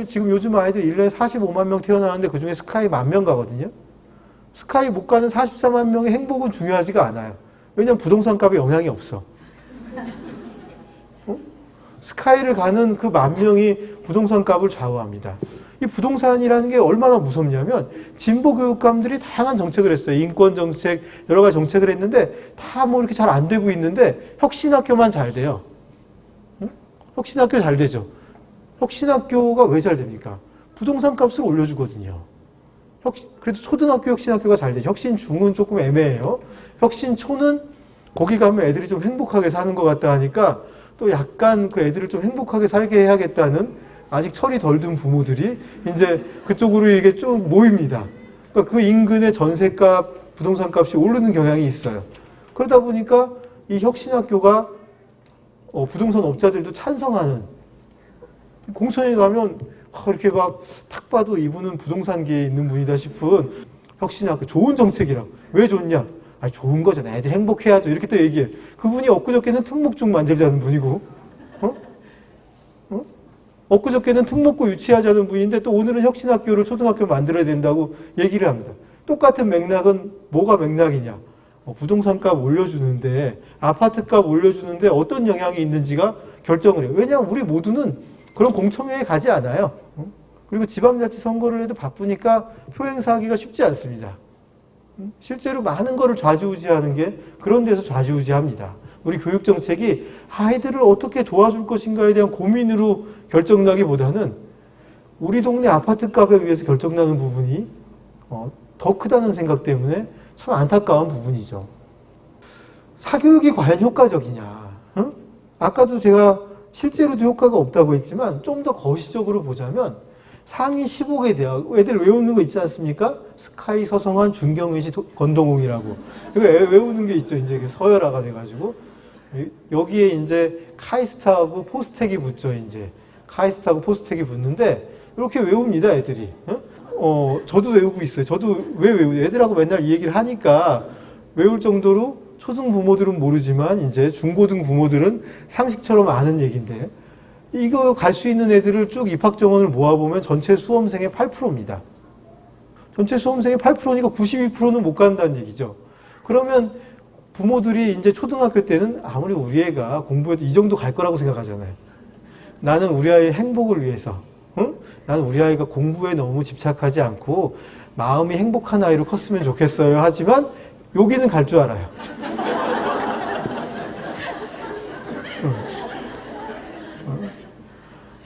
지금 요즘 아이들 1년에 45만 명 태어나는데 그중에 스카이 10,000명 가거든요. 스카이 못 가는 44만 명의 행복은 중요하지가 않아요. 왜냐면 부동산 값에 영향이 없어. 스카이를 가는 그 10,000명이 부동산 값을 좌우합니다. 이 부동산이라는 게 얼마나 무섭냐면 진보 교육감들이 다양한 정책을 했어요. 인권 정책, 여러 가지 정책을 했는데 다 뭐 이렇게 잘 안 되고 있는데 혁신학교만 잘 돼요. 혁신학교 잘 되죠. 혁신학교가 왜 잘 됩니까? 부동산 값을 올려주거든요. 그래도 초등학교 혁신학교가 잘 되죠. 혁신중은 조금 애매해요. 혁신초는 거기 가면 애들이 좀 행복하게 사는 것 같다 하니까 또 약간 그 애들을 좀 행복하게 살게 해야겠다는 아직 철이 덜 든 부모들이 이제 그쪽으로 이게 좀 모입니다. 그러니까 그 인근의 전세값, 부동산 값이 오르는 경향이 있어요. 그러다 보니까 이 혁신학교가 부동산 업자들도 찬성하는 공청회 가면 이렇게 막 탁 봐도 이분은 부동산계에 있는 분이다 싶은 혁신학교 좋은 정책이라고. 왜 좋냐? 좋은 거잖아. 애들 행복해야죠. 이렇게 또 얘기해. 그분이 엊그저께는 특목중 만들자는 분이고 엊그저께는 특목고 유치하자는 분인데 또 오늘은 혁신학교를 초등학교 만들어야 된다고 얘기를 합니다. 똑같은 맥락은 뭐가 맥락이냐? 부동산 값 올려주는데 아파트 값 올려주는데 어떤 영향이 있는지가 결정을 해요. 왜냐하면 우리 모두는 그런 공청회에 가지 않아요. 그리고 지방자치 선거를 해도 바쁘니까 표 행사하기가 쉽지 않습니다. 실제로 많은 거를 좌지우지하는 게 그런 데서 좌지우지합니다. 우리 교육정책이 아이들을 어떻게 도와줄 것인가에 대한 고민으로 결정나기보다는 우리 동네 아파트 값에 의해서 결정나는 부분이 더 크다는 생각 때문에 참 안타까운 부분이죠. 사교육이 과연 효과적이냐? 응? 아까도 제가 실제로도 효과가 없다고 했지만 좀 더 거시적으로 보자면 상위 15개 대학, 애들 외우는 거 있지 않습니까? 스카이, 서성한, 중경외시, 건동홍이라고. 이거 외우는 게 있죠. 이제 서열화가 돼가지고. 여기에 이제 카이스트하고 포스텍이 붙죠. 이제 카이스트하고 포스텍이 붙는데 이렇게 외웁니다, 애들이. 저도 외우고 있어요. 저도 왜 외우죠? 애들하고 맨날 이 얘기를 하니까 외울 정도로 초등 부모들은 모르지만 이제 중고등 부모들은 상식처럼 아는 얘기인데 이거 갈 수 있는 애들을 쭉 입학 정원을 모아보면 전체 수험생의 8%입니다. 전체 수험생의 8%니까 92%는 못 간다는 얘기죠. 그러면 부모들이 이제 초등학교 때는 아무리 우리 애가 공부해도 이 정도 갈 거라고 생각하잖아요. 나는 우리 아이의 행복을 위해서, 응? 나는 우리 아이가 공부에 너무 집착하지 않고 마음이 행복한 아이로 컸으면 좋겠어요. 하지만 여기는 갈 줄 알아요.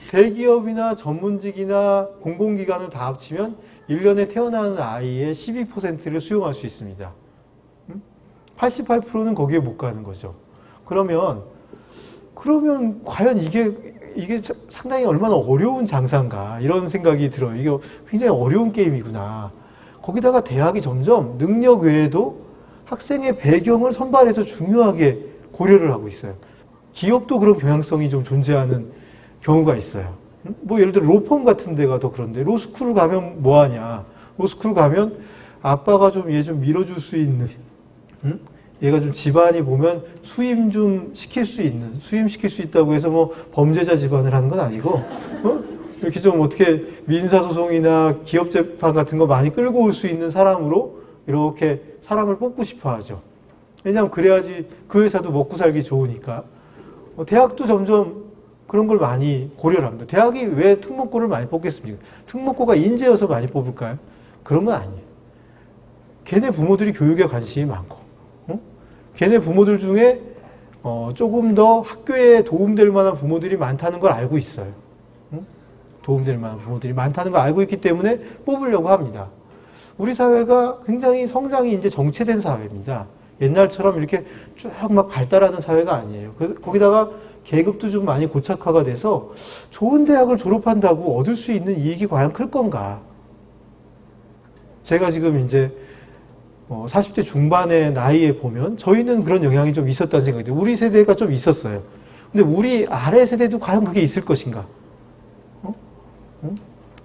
대기업이나 전문직이나 공공기관을 다 합치면 1년에 태어나는 아이의 12%를 수용할 수 있습니다. 88%는 거기에 못 가는 거죠. 그러면 과연 이게 상당히 얼마나 어려운 장사인가 이런 생각이 들어요. 이게 굉장히 어려운 게임이구나. 거기다가 대학이 점점 능력 외에도 학생의 배경을 선발해서 중요하게 고려를 하고 있어요. 기업도 그런 경향성이 좀 존재하는 경우가 있어요. 뭐 예를 들어 로펌 같은 데가 더 그런데 로스쿨을 가면 뭐 하냐. 로스쿨 가면 아빠가 좀 얘 좀 밀어줄 수 있는, 얘가 좀 집안이 보면 수임시킬 수 있다고 해서 뭐 범죄자 집안을 하는 건 아니고, 이렇게 좀 어떻게 민사소송이나 기업재판 같은 거 많이 끌고 올 수 있는 사람으로 이렇게 사람을 뽑고 싶어 하죠. 왜냐하면 그래야지 그 회사도 먹고 살기 좋으니까. 대학도 점점 그런 걸 많이 고려를 합니다. 대학이 왜 특목고를 많이 뽑겠습니까? 특목고가 인재여서 많이 뽑을까요? 그런 건 아니에요. 걔네 부모들이 교육에 관심이 많고, 걔네 부모들 중에 조금 더 학교에 도움될 만한 부모들이 많다는 걸 알고 있어요. 도움될 만한 부모들이 많다는 걸 알고 있기 때문에 뽑으려고 합니다. 우리 사회가 굉장히 성장이 이제 정체된 사회입니다. 옛날처럼 이렇게 쭉 막 발달하는 사회가 아니에요. 거기다가 계급도 좀 많이 고착화가 돼서 좋은 대학을 졸업한다고 얻을 수 있는 이익이 과연 클 건가? 제가 지금 이제 40대 중반의 나이에 보면 저희는 그런 영향이 좀 있었다는 생각이 들어요. 우리 세대가 좀 있었어요. 근데 우리 아래 세대도 과연 그게 있을 것인가?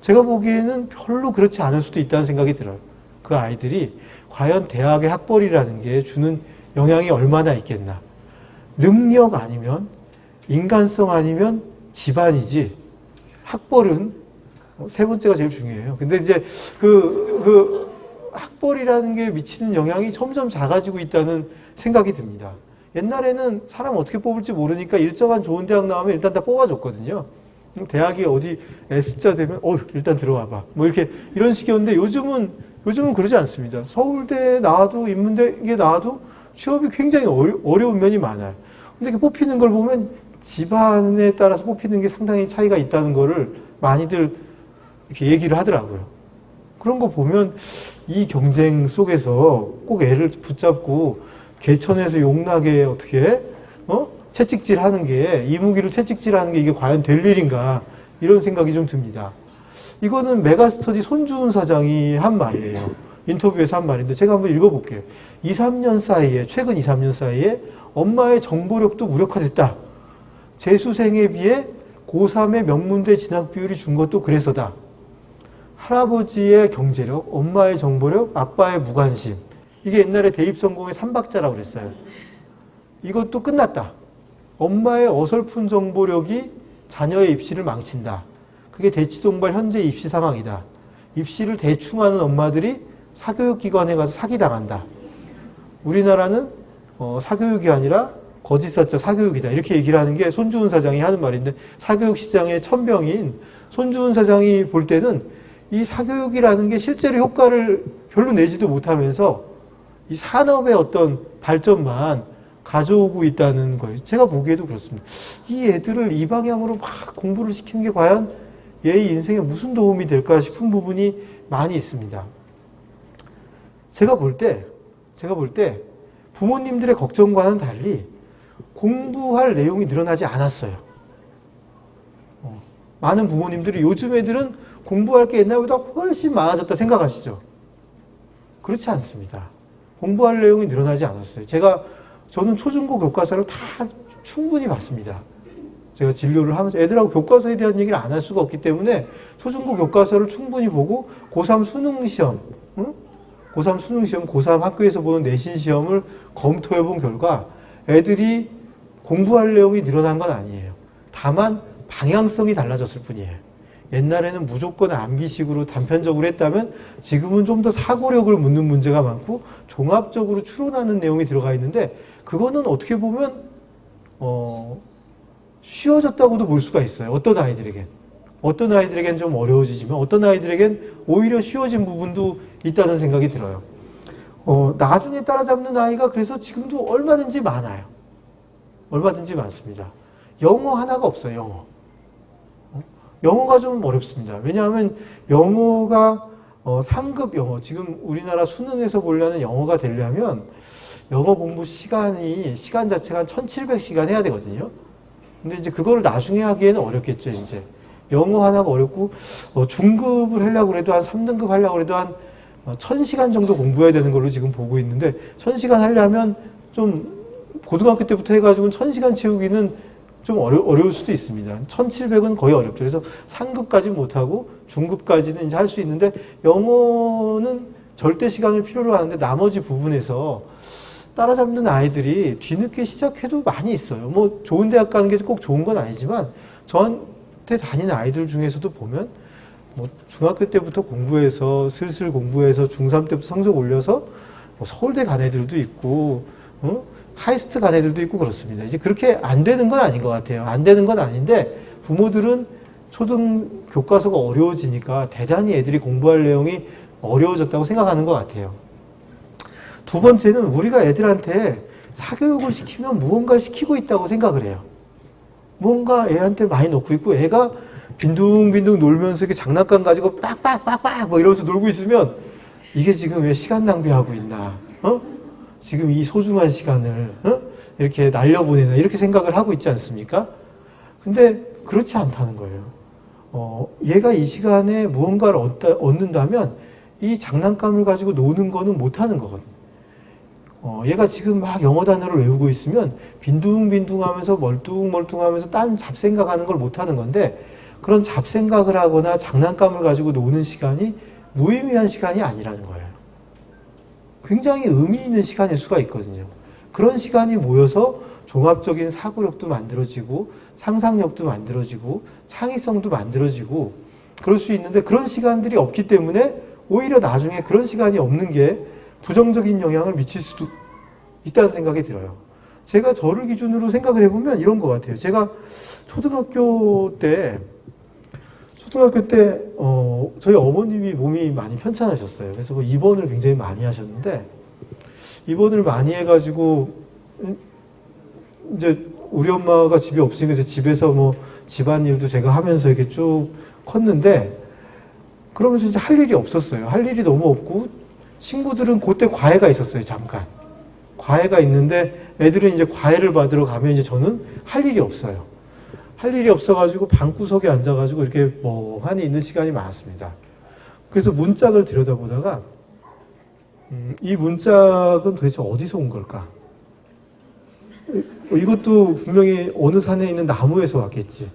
제가 보기에는 별로 그렇지 않을 수도 있다는 생각이 들어요. 그 아이들이 과연 대학의 학벌이라는 게 주는 영향이 얼마나 있겠나. 능력 아니면 인간성 아니면 집안이지 학벌은 세 번째가 제일 중요해요. 근데 이제 그 학벌이라는 게 미치는 영향이 점점 작아지고 있다는 생각이 듭니다. 옛날에는 사람 어떻게 뽑을지 모르니까 일정한 좋은 대학 나오면 일단 다 뽑아줬거든요. 대학이 어디 S자 되면 일단 들어와 봐. 뭐 이렇게 이런 식이었는데 요즘은 그러지 않습니다. 서울대 나와도 인문대에 나와도 취업이 굉장히 어려운 면이 많아요. 근데 뽑히는 걸 보면 집안에 따라서 뽑히는 게 상당히 차이가 있다는 거를 많이들 이렇게 얘기를 하더라고요. 그런 거 보면 이 경쟁 속에서 꼭 애를 붙잡고 개천에서 용나게 어떻게 채찍질 하는 게, 이무기로 채찍질 하는 게 이게 과연 될 일인가 이런 생각이 좀 듭니다. 이거는 메가스터디 손주은 사장이 한 말이에요. 인터뷰에서 한 말인데 제가 한번 읽어볼게요. 최근 2, 3년 사이에 엄마의 정보력도 무력화됐다. 재수생에 비해 고3의 명문대 진학 비율이 준 것도 그래서다. 할아버지의 경제력, 엄마의 정보력, 아빠의 무관심. 이게 옛날에 대입성공의 3박자라고 그랬어요. 이것도 끝났다. 엄마의 어설픈 정보력이 자녀의 입시를 망친다. 그게 대치동발 현재 입시 상황이다. 입시를 대충 하는 엄마들이 사교육기관에 가서 사기당한다. 우리나라는 사교육이 아니라 거짓사자 사교육이다. 이렇게 얘기를 하는 게 손주은 사장이 하는 말인데 사교육 시장의 천병인 손주은 사장이 볼 때는 이 사교육이라는 게 실제로 효과를 별로 내지도 못하면서 이 산업의 어떤 발전만 가져오고 있다는 거예요. 제가 보기에도 그렇습니다. 이 애들을 이 방향으로 막 공부를 시키는 게 과연 얘의 인생에 무슨 도움이 될까 싶은 부분이 많이 있습니다. 제가 볼 때 부모님들의 걱정과는 달리 공부할 내용이 늘어나지 않았어요. 많은 부모님들이 요즘 애들은 공부할 게 옛날보다 훨씬 많아졌다 생각하시죠? 그렇지 않습니다. 공부할 내용이 늘어나지 않았어요. 저는 초중고 교과서를 다 충분히 봤습니다. 제가 진료를 하면서 애들하고 교과서에 대한 얘기를 안 할 수가 없기 때문에 초중고 교과서를 충분히 보고 고3 수능시험, 고3 수능시험, 고3 학교에서 보는 내신 시험을 검토해 본 결과 애들이 공부할 내용이 늘어난 건 아니에요. 다만 방향성이 달라졌을 뿐이에요. 옛날에는 무조건 암기식으로 단편적으로 했다면 지금은 좀 더 사고력을 묻는 문제가 많고 종합적으로 추론하는 내용이 들어가 있는데 그거는 어떻게 보면 쉬워졌다고도 볼 수가 있어요. 어떤 아이들에겐 좀 어려워지지만 어떤 아이들에겐 오히려 쉬워진 부분도 있다는 생각이 들어요. 나중에 따라잡는 아이가 그래서 지금도 얼마든지 많아요. 얼마든지 많습니다. 영어 하나가 없어요. 영어가 좀 어렵습니다. 왜냐하면 영어가 3급 영어, 지금 우리나라 수능에서 보려는 영어가 되려면 영어 공부 시간 자체가 1700시간 해야 되거든요. 근데 이제 그걸 나중에 하기에는 어렵겠죠, 이제. 영어 하나가 어렵고, 중급을 하려고 해도 한 3등급 하려고 해도 한 1000시간 정도 공부해야 되는 걸로 지금 보고 있는데, 1000시간 하려면 좀 고등학교 때부터 해가지고 1000시간 채우기는 좀 어려울 수도 있습니다. 1700은 거의 어렵죠. 그래서 상급까지 못하고 중급까지는 이제 할 수 있는데 영어는 절대 시간을 필요로 하는데 나머지 부분에서 따라잡는 아이들이 뒤늦게 시작해도 많이 있어요. 뭐 좋은 대학 가는 게 꼭 좋은 건 아니지만 저한테 다니는 아이들 중에서도 보면 뭐 중학교 때부터 공부해서 슬슬 공부해서 중3 때부터 성적 올려서 뭐 서울대 간 애들도 있고 카이스트 간 애들도 있고 그렇습니다. 이제 그렇게 안 되는 건 아닌 것 같아요. 안 되는 건 아닌데 부모들은 초등 교과서가 어려워지니까 대단히 애들이 공부할 내용이 어려워졌다고 생각하는 것 같아요. 두 번째는 우리가 애들한테 사교육을 시키면 무언가를 시키고 있다고 생각을 해요. 무언가 애한테 많이 넣고 있고 애가 빈둥빈둥 놀면서 이렇게 장난감 가지고 빡빡빡빡 뭐 이러면서 놀고 있으면 이게 지금 왜 시간 낭비하고 있나? 지금 이 소중한 시간을 이렇게 날려보내나 이렇게 생각을 하고 있지 않습니까? 근데 그렇지 않다는 거예요. 얘가 이 시간에 무언가를 얻는다면 이 장난감을 가지고 노는 거는 못하는 거거든요. 얘가 지금 막 영어 단어를 외우고 있으면 빈둥빈둥하면서 멀뚱멀뚱하면서 딴 잡생각하는 걸 못하는 건데 그런 잡생각을 하거나 장난감을 가지고 노는 시간이 무의미한 시간이 아니라는 거예요. 굉장히 의미 있는 시간일 수가 있거든요. 그런 시간이 모여서 종합적인 사고력도 만들어지고 상상력도 만들어지고 창의성도 만들어지고 그럴 수 있는데 그런 시간들이 없기 때문에 오히려 나중에 그런 시간이 없는 게 부정적인 영향을 미칠 수도 있다는 생각이 들어요. 제가 저를 기준으로 생각을 해보면 이런 것 같아요. 제가 초등학교 때 저희 어머님이 몸이 많이 편찮으셨어요. 그래서 입원을 굉장히 많이 하셨는데 입원을 많이 해가지고 이제 우리 엄마가 집에 없으니까 이제 집에서 뭐 집안일도 제가 하면서 이렇게 쭉 컸는데 그러면서 이제 할 일이 없었어요. 할 일이 너무 없고 친구들은 그때 과외가 있었어요. 잠깐 과외가 있는데 애들은 이제 과외를 받으러 가면 이제 저는 할 일이 없어요. 할 일이 없어가지고 방구석에 앉아가지고 이렇게 멍하니 있는 시간이 많았습니다. 그래서 문짝을 들여다보다가 이 문짝은 도대체 어디서 온 걸까? 이것도 분명히 어느 산에 있는 나무에서 왔겠지.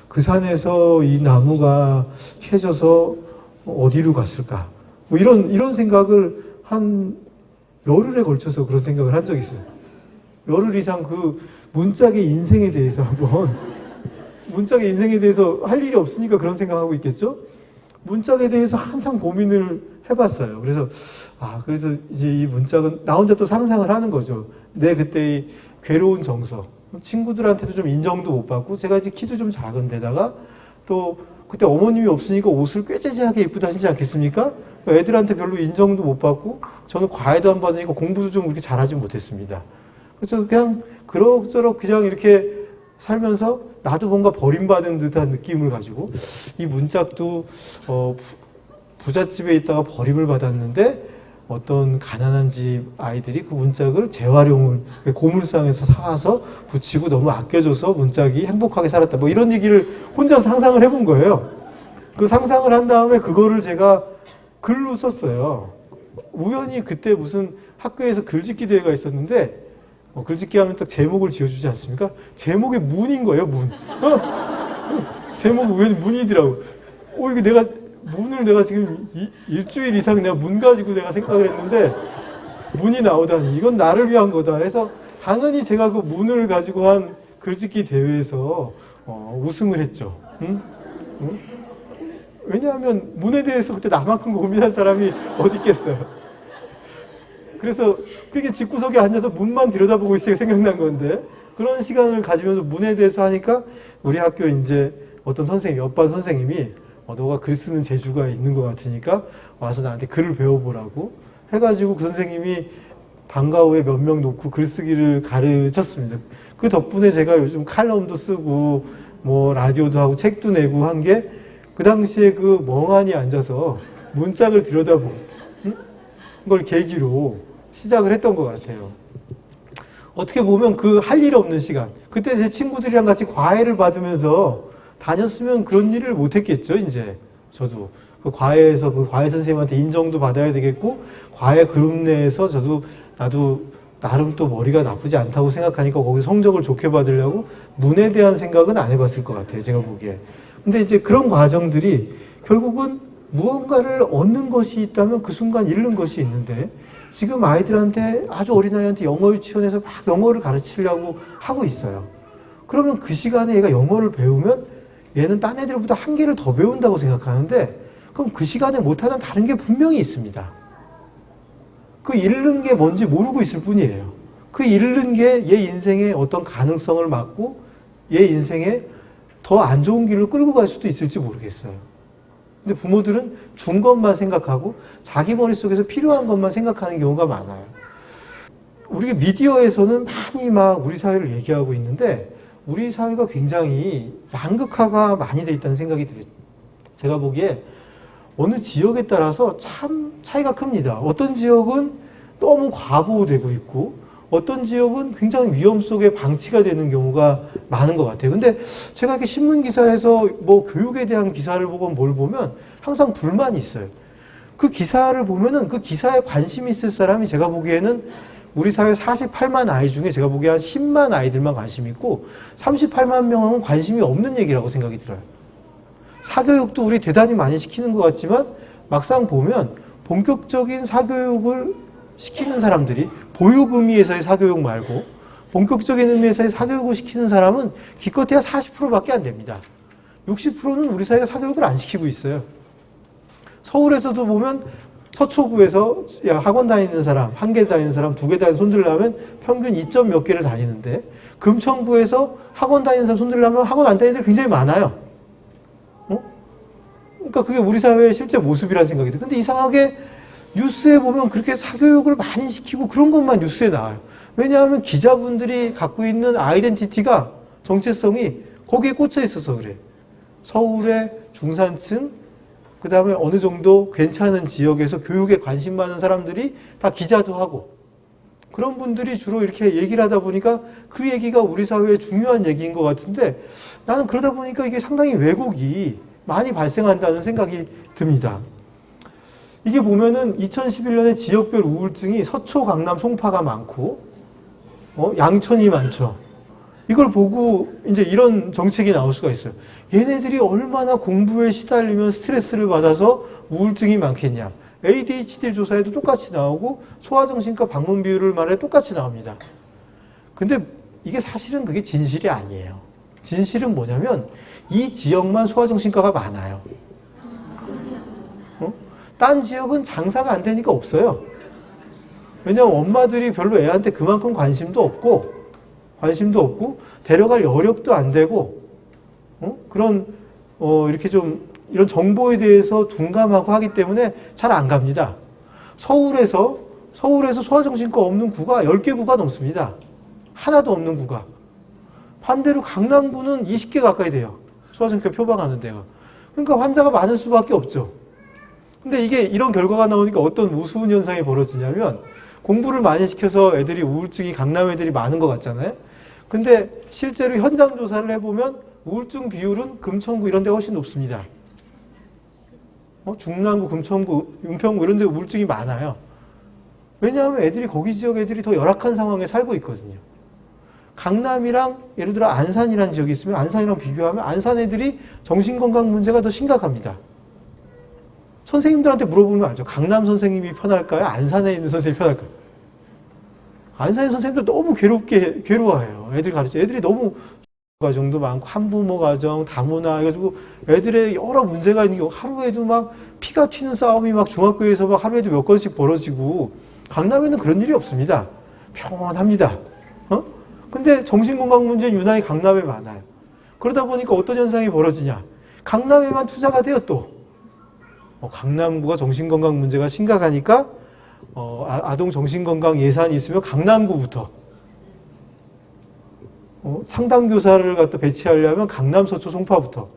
그 산에서 이 나무가 캐져서 어디로 갔을까? 뭐 이런 생각을 한 열흘에 걸쳐서 그런 생각을 한 적이 있어요. 열흘 이상 그 문짝의 인생에 대해서 문짝의 인생에 대해서 할 일이 없으니까 그런 생각하고 있겠죠? 문짝에 대해서 항상 고민을 해봤어요. 그래서 이제 이 문짝은 나 혼자 또 상상을 하는 거죠. 내 그때의 괴로운 정서. 친구들한테도 좀 인정도 못 받고, 제가 이제 키도 좀 작은 데다가 또 그때 어머님이 없으니까 옷을 꾀재재하게 입고 다니지 않겠습니까? 애들한테 별로 인정도 못 받고 저는 과외도 안 받으니까 공부도 좀 그렇게 잘하지 못했습니다. 그래서 그냥 그럭저럭 그냥 이렇게 살면서 나도 뭔가 버림받은 듯한 느낌을 가지고 이 문짝도 부잣집에 있다가 버림을 받았는데 어떤 가난한 집 아이들이 그 문짝을 재활용을 고물상에서 사와서 붙이고 너무 아껴줘서 문짝이 행복하게 살았다. 뭐 이런 얘기를 혼자 상상을 해본 거예요. 그 상상을 한 다음에 그거를 제가 글로 썼어요. 우연히 그때 무슨 학교에서 글짓기 대회가 있었는데 글짓기 하면 딱 제목을 지어주지 않습니까? 제목이 문인 거예요, 문. 제목이 우연히 문이더라고. 이거 내가 문을 내가 지금 일주일 이상 내가 문 가지고 내가 생각을 했는데 문이 나오다니 이건 나를 위한 거다 해서 당연히 제가 그 문을 가지고 한 글짓기 대회에서 우승을 했죠. 응? 응? 왜냐하면 문에 대해서 그때 나만큼 고민한 사람이 어디 있겠어요. 그래서 그게 집구석에 앉아서 문만 들여다보고 있으니까 생각난 건데 그런 시간을 가지면서 문에 대해서 하니까 우리 학교 이제 어떤 선생님, 옆반 선생님이 너가 글 쓰는 재주가 있는 것 같으니까 와서 나한테 글을 배워보라고 해가지고 그 선생님이 방과 후에 몇 명 놓고 글쓰기를 가르쳤습니다. 그 덕분에 제가 요즘 칼럼도 쓰고 뭐 라디오도 하고 책도 내고 한 게 그 당시에 그 멍하니 앉아서 문짝을 들여다본 걸 계기로 시작을 했던 것 같아요. 어떻게 보면 그 할 일 없는 시간, 그때 제 친구들이랑 같이 과외를 받으면서 다녔으면 그런 일을 못했겠죠. 이제 저도 그 과외에서 그 과외 선생님한테 인정도 받아야 되겠고 과외 그룹 내에서 나도 나름 또 머리가 나쁘지 않다고 생각하니까 거기 성적을 좋게 받으려고 문에 대한 생각은 안 해봤을 것 같아요. 제가 보기에. 근데 이제 그런 과정들이 결국은 무언가를 얻는 것이 있다면 그 순간 잃는 것이 있는데 지금 아이들한테 아주 어린아이한테 영어 유치원에서 막 영어를 가르치려고 하고 있어요. 그러면 그 시간에 얘가 영어를 배우면 얘는 딴 애들보다 한 개를 더 배운다고 생각하는데 그럼 그 시간에 못하는 다른 게 분명히 있습니다. 그 잃는 게 뭔지 모르고 있을 뿐이에요. 그 잃는 게 얘 인생의 어떤 가능성을 막고 얘 인생에 더 안 좋은 길로 끌고 갈 수도 있을지 모르겠어요. 근데 부모들은 준 것만 생각하고 자기 머릿속에서 필요한 것만 생각하는 경우가 많아요. 우리 미디어에서는 많이 막 우리 사회를 얘기하고 있는데 우리 사회가 굉장히 양극화가 많이 돼 있다는 생각이 들어요. 제가 보기에 어느 지역에 따라서 참 차이가 큽니다. 어떤 지역은 너무 과부되고 있고 어떤 지역은 굉장히 위험 속에 방치가 되는 경우가 많은 것 같아요. 근데 제가 이렇게 신문 기사에서 뭐 교육에 대한 기사를 보고 뭘 보면 항상 불만이 있어요. 그 기사를 보면은 그 기사에 관심이 있을 사람이 제가 보기에는 우리 사회 48만 아이 중에 제가 보기에 한 10만 아이들만 관심이 있고 38만 명은 관심이 없는 얘기라고 생각이 들어요. 사교육도 우리 대단히 많이 시키는 것 같지만 막상 보면 본격적인 사교육을 시키는 사람들이 보육 의미에서의 사교육 말고 본격적인 의미에서의 사교육을 시키는 사람은 기껏해야 40%밖에 안 됩니다. 60%는 우리 사회가 사교육을 안 시키고 있어요. 서울에서도 보면 서초구에서 학원 다니는 사람, 1개 다니는 사람, 2개 다니는 손들려면 평균 2점 몇 개를 다니는데 금천구에서 학원 다니는 사람 손들려면 학원 안 다니는 데 굉장히 많아요. 그러니까 그게 우리 사회의 실제 모습이라는 생각이 들어요. 근데 이상하게 뉴스에 보면 그렇게 사교육을 많이 시키고 그런 것만 뉴스에 나와요. 왜냐하면 기자분들이 갖고 있는 아이덴티티가 정체성이 거기에 꽂혀 있어서 그래. 서울의 중산층, 그 다음에 어느 정도 괜찮은 지역에서 교육에 관심 많은 사람들이 다 기자도 하고 그런 분들이 주로 이렇게 얘기를 하다 보니까 그 얘기가 우리 사회의 중요한 얘기인 것 같은데 나는 그러다 보니까 이게 상당히 왜곡이 많이 발생한다는 생각이 듭니다. 이게 보면은 2011년에 지역별 우울증이 서초, 강남, 송파가 많고 양천이 많죠. 이걸 보고 이제 이런 정책이 나올 수가 있어요. 얘네들이 얼마나 공부에 시달리면 스트레스를 받아서 우울증이 많겠냐. ADHD 조사에도 똑같이 나오고 소아정신과 방문 비율을 말해 똑같이 나옵니다. 근데 이게 사실은 그게 진실이 아니에요. 진실은 뭐냐면 이 지역만 소아정신과가 많아요. 딴 지역은 장사가 안 되니까 없어요. 왜냐하면 엄마들이 별로 애한테 그만큼 관심도 없고 데려갈 여력도 안 되고 그런 이렇게 좀 이런 정보에 대해서 둔감하고 하기 때문에 잘 안 갑니다. 서울에서 소아정신과 없는 구가 10개 구가 넘습니다. 하나도 없는 구가. 반대로 강남구는 20개 가까이 돼요. 소아정신과 표방하는 데가. 그러니까 환자가 많을 수밖에 없죠. 근데 이게 이런 결과가 나오니까 어떤 우스운 현상이 벌어지냐면 공부를 많이 시켜서 애들이 우울증이 강남 애들이 많은 것 같잖아요. 근데 실제로 현장 조사를 해보면 우울증 비율은 금천구 이런 데 훨씬 높습니다. 중랑구, 금천구, 은평구 이런 데 우울증이 많아요. 왜냐하면 애들이 거기 지역 애들이 더 열악한 상황에 살고 있거든요. 강남이랑 예를 들어 안산이라는 지역이 있으면 안산이랑 비교하면 안산 애들이 정신건강 문제가 더 심각합니다. 선생님들한테 물어보면 알죠. 강남 선생님이 편할까요? 안산에 있는 선생님이 편할까요? 안산의 선생님들 너무 괴로워해요. 애들 가르쳐. 애들이 너무 가정도 많고 한부모 가정, 다문화 해가지고 애들의 여러 문제가 있는 게 하루에도 막 피가 튀는 싸움이 막 중학교에서 막 하루에도 몇 건씩 벌어지고 강남에는 그런 일이 없습니다. 평온합니다. 근데 정신건강 문제는 유난히 강남에 많아요. 그러다 보니까 어떤 현상이 벌어지냐. 강남에만 투자가 돼요 또. 강남구가 정신건강 문제가 심각하니까 아동 정신건강 예산이 있으면 강남구부터 상담교사를 갖다 배치하려면 강남, 서초, 송파부터.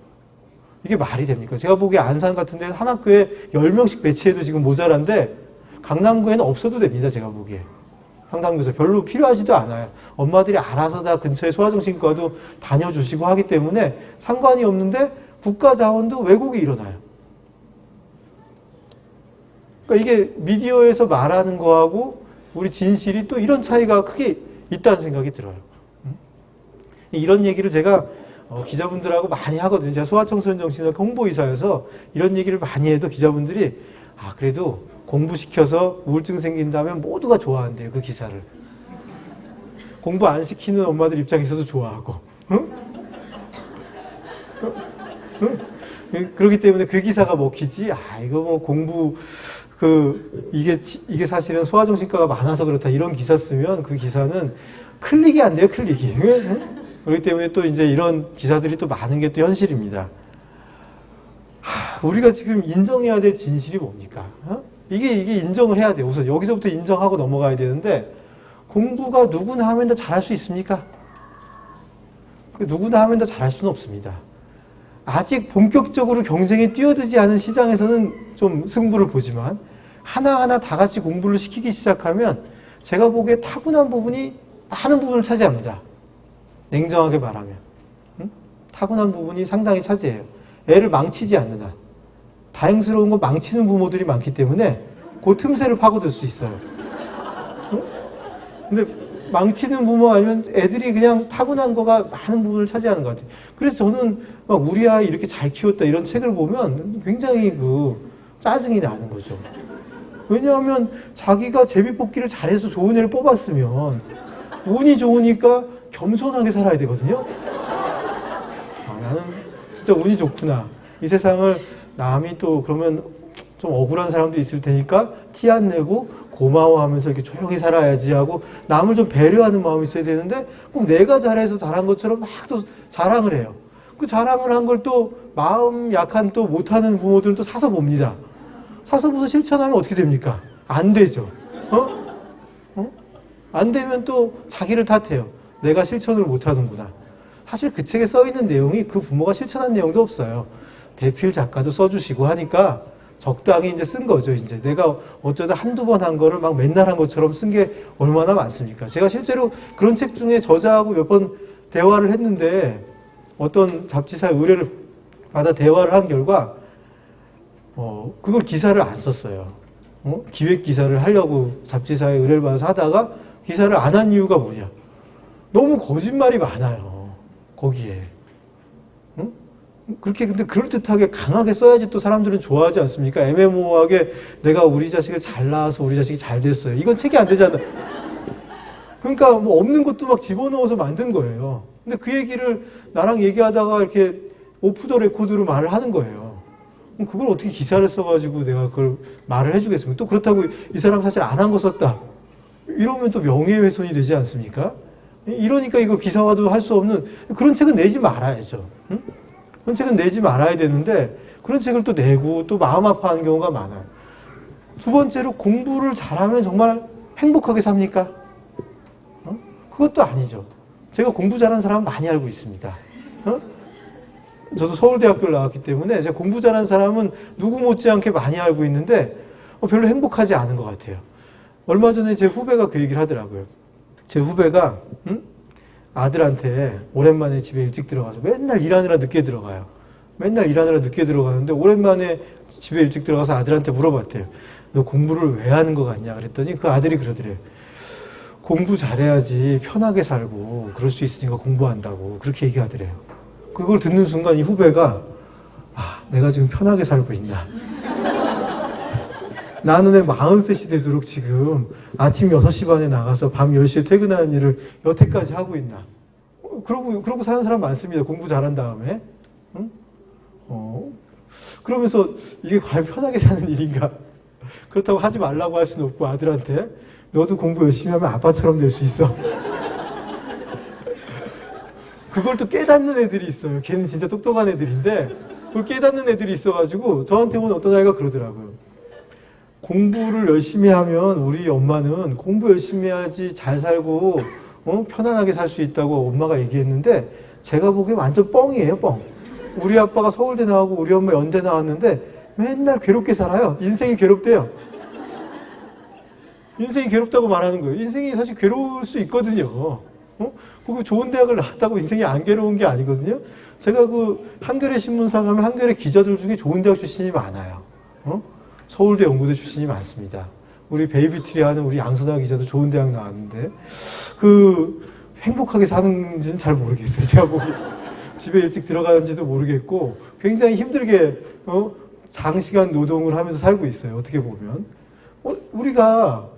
이게 말이 됩니까? 제가 보기에 안산 같은 데는 한 학교에 10명씩 배치해도 지금 모자란데 강남구에는 없어도 됩니다. 제가 보기에. 상담교사 별로 필요하지도 않아요. 엄마들이 알아서 다 근처에 소아정신과도 다녀주시고 하기 때문에 상관이 없는데 국가 자원도 왜곡이 일어나요. 그러니까 이게 미디어에서 말하는 거하고 우리 진실이 또 이런 차이가 크게 있다는 생각이 들어요. 이런 얘기를 제가 기자분들하고 많이 하거든요. 제가 소아청소년 정신의학과 홍보이사여서 이런 얘기를 많이 해도 기자분들이 그래도 공부시켜서 우울증 생긴다면 모두가 좋아한대요. 그 기사를. 공부 안 시키는 엄마들 입장에서도 좋아하고. 응? 그렇기 때문에 그 기사가 먹히지. 이거 뭐 공부 이게 사실은 소아정신과가 많아서 그렇다. 이런 기사 쓰면 그 기사는 클릭이 안 돼요. 클릭이. 그렇기 때문에 또 이제 이런 기사들이 또 많은 게 또 현실입니다. 우리가 지금 인정해야 될 진실이 뭡니까? 이게 인정을 해야 돼요. 우선 여기서부터 인정하고 넘어가야 되는데 공부가 누구나 하면 다 잘할 수 있습니까? 누구나 하면 다 잘할 수는 없습니다. 아직 본격적으로 경쟁에 뛰어들지 않은 시장에서는 좀 승부를 보지만 하나하나 다 같이 공부를 시키기 시작하면 제가 보기에 타고난 부분이 많은 부분을 차지합니다. 냉정하게 말하면. 타고난 부분이 상당히 차지해요. 애를 망치지 않는 한. 다행스러운 건 망치는 부모들이 많기 때문에 그 틈새를 파고들 수 있어요. 근데 망치는 부모 아니면 애들이 그냥 타고난 거가 많은 부분을 차지하는 것 같아요. 그래서 저는 막 우리 아이 이렇게 잘 키웠다 이런 책을 보면 굉장히 짜증이 나는 거죠. 왜냐하면 자기가 제비뽑기를 잘해서 좋은 애를 뽑았으면 운이 좋으니까 겸손하게 살아야 되거든요. 나는 진짜 운이 좋구나. 이 세상을 남이 또 그러면 좀 억울한 사람도 있을 테니까 티 안 내고 고마워하면서 이렇게 조용히 살아야지 하고 남을 좀 배려하는 마음이 있어야 되는데 꼭 내가 잘해서 잘한 것처럼 막 또 자랑을 해요. 그 자랑을 한 걸 또 마음 약한 또 못하는 부모들은 또 사서 봅니다. 사서 보서 실천하면 어떻게 됩니까? 안 되죠. 안 되면 또 자기를 탓해요. 내가 실천을 못하는구나. 사실 그 책에 써있는 내용이 그 부모가 실천한 내용도 없어요. 대필 작가도 써주시고 하니까 적당히 이제 쓴 거죠. 이제 내가 어쩌다 한두 번 한 거를 막 맨날 한 것처럼 쓴 게 얼마나 많습니까? 제가 실제로 그런 책 중에 저자하고 몇 번 대화를 했는데 어떤 잡지사의 의뢰를 받아 대화를 한 결과 그걸 기사를 안 썼어요. 기획 기사를 하려고 잡지사의 의뢰를 받아서 하다가 기사를 안 한 이유가 뭐냐? 너무 거짓말이 많아요. 거기에. 그렇게 근데 그럴듯하게 강하게 써야지 또 사람들은 좋아하지 않습니까? 애매모호하게 내가 우리 자식을 잘 낳아서 우리 자식이 잘 됐어요. 이건 책이 안 되잖아. 그러니까 뭐 없는 것도 막 집어넣어서 만든 거예요. 근데 그 얘기를 나랑 얘기하다가 이렇게 오프 더 레코드로 말을 하는 거예요. 그럼 그걸 어떻게 기사를 써가지고 내가 그걸 말을 해주겠습니까? 또 그렇다고 이 사람 사실 안 한 거 썼다. 이러면 또 명예훼손이 되지 않습니까? 이러니까 이거 기사화도 할 수 없는 그런 책은 내지 말아야죠. 응? 그런 책은 내지 말아야 되는데 그런 책을 또 내고 또 마음 아파하는 경우가 많아요. 두 번째로 공부를 잘하면 정말 행복하게 삽니까? 그것도 아니죠. 제가 공부 잘하는 사람은 많이 알고 있습니다. 저도 서울대학교를 나왔기 때문에 제가 공부 잘하는 사람은 누구 못지않게 많이 알고 있는데 별로 행복하지 않은 것 같아요. 얼마 전에 제 후배가 그 얘기를 하더라고요. 제 후배가 아들한테 오랜만에 집에 일찍 들어가서 맨날 일하느라 늦게 들어가요. 맨날 일하느라 늦게 들어가는데 오랜만에 집에 일찍 들어가서 아들한테 물어봤대요. 너 공부를 왜 하는 것 같냐 그랬더니 그 아들이 그러더래요. 공부 잘해야지 편하게 살고 그럴 수 있으니까 공부한다고 그렇게 얘기하더래요. 그걸 듣는 순간 이 후배가 내가 지금 편하게 살고 있나. 나는 애 43이 되도록 지금 아침 6시 반에 나가서 밤 10시에 퇴근하는 일을 여태까지 하고 있나. 그러고 사는 사람 많습니다. 공부 잘한 다음에. 응? 그러면서 이게 과연 편하게 사는 일인가. 그렇다고 하지 말라고 할 수는 없고 아들한테 너도 공부 열심히 하면 아빠처럼 될 수 있어. 그걸 또 깨닫는 애들이 있어요. 걔는 진짜 똑똑한 애들인데 그걸 깨닫는 애들이 있어가지고 저한테 온 어떤 아이가 그러더라고요. 공부를 열심히 하면 우리 엄마는 공부 열심히 해야지 잘 살고 편안하게 살 수 있다고 엄마가 얘기했는데 제가 보기엔 완전 뻥이에요. 뻥. 우리 아빠가 서울대 나오고 우리 엄마 연대 나왔는데 맨날 괴롭게 살아요. 인생이 괴롭대요. 인생이 괴롭다고 말하는 거예요. 인생이 사실 괴로울 수 있거든요. 그거 좋은 대학을 나왔다고 인생이 안 괴로운 게 아니거든요. 제가 그 한겨레 신문사 가면 한겨레 기자들 중에 좋은 대학 출신이 많아요. 서울대 연고대 출신이 많습니다. 우리 베이비트리 하는 우리 양선아 기자도 좋은 대학 나왔는데 행복하게 사는지는 잘 모르겠어요. 제가 보기 집에 일찍 들어가는지도 모르겠고 굉장히 힘들게 장시간 노동을 하면서 살고 있어요. 어떻게 보면 우리가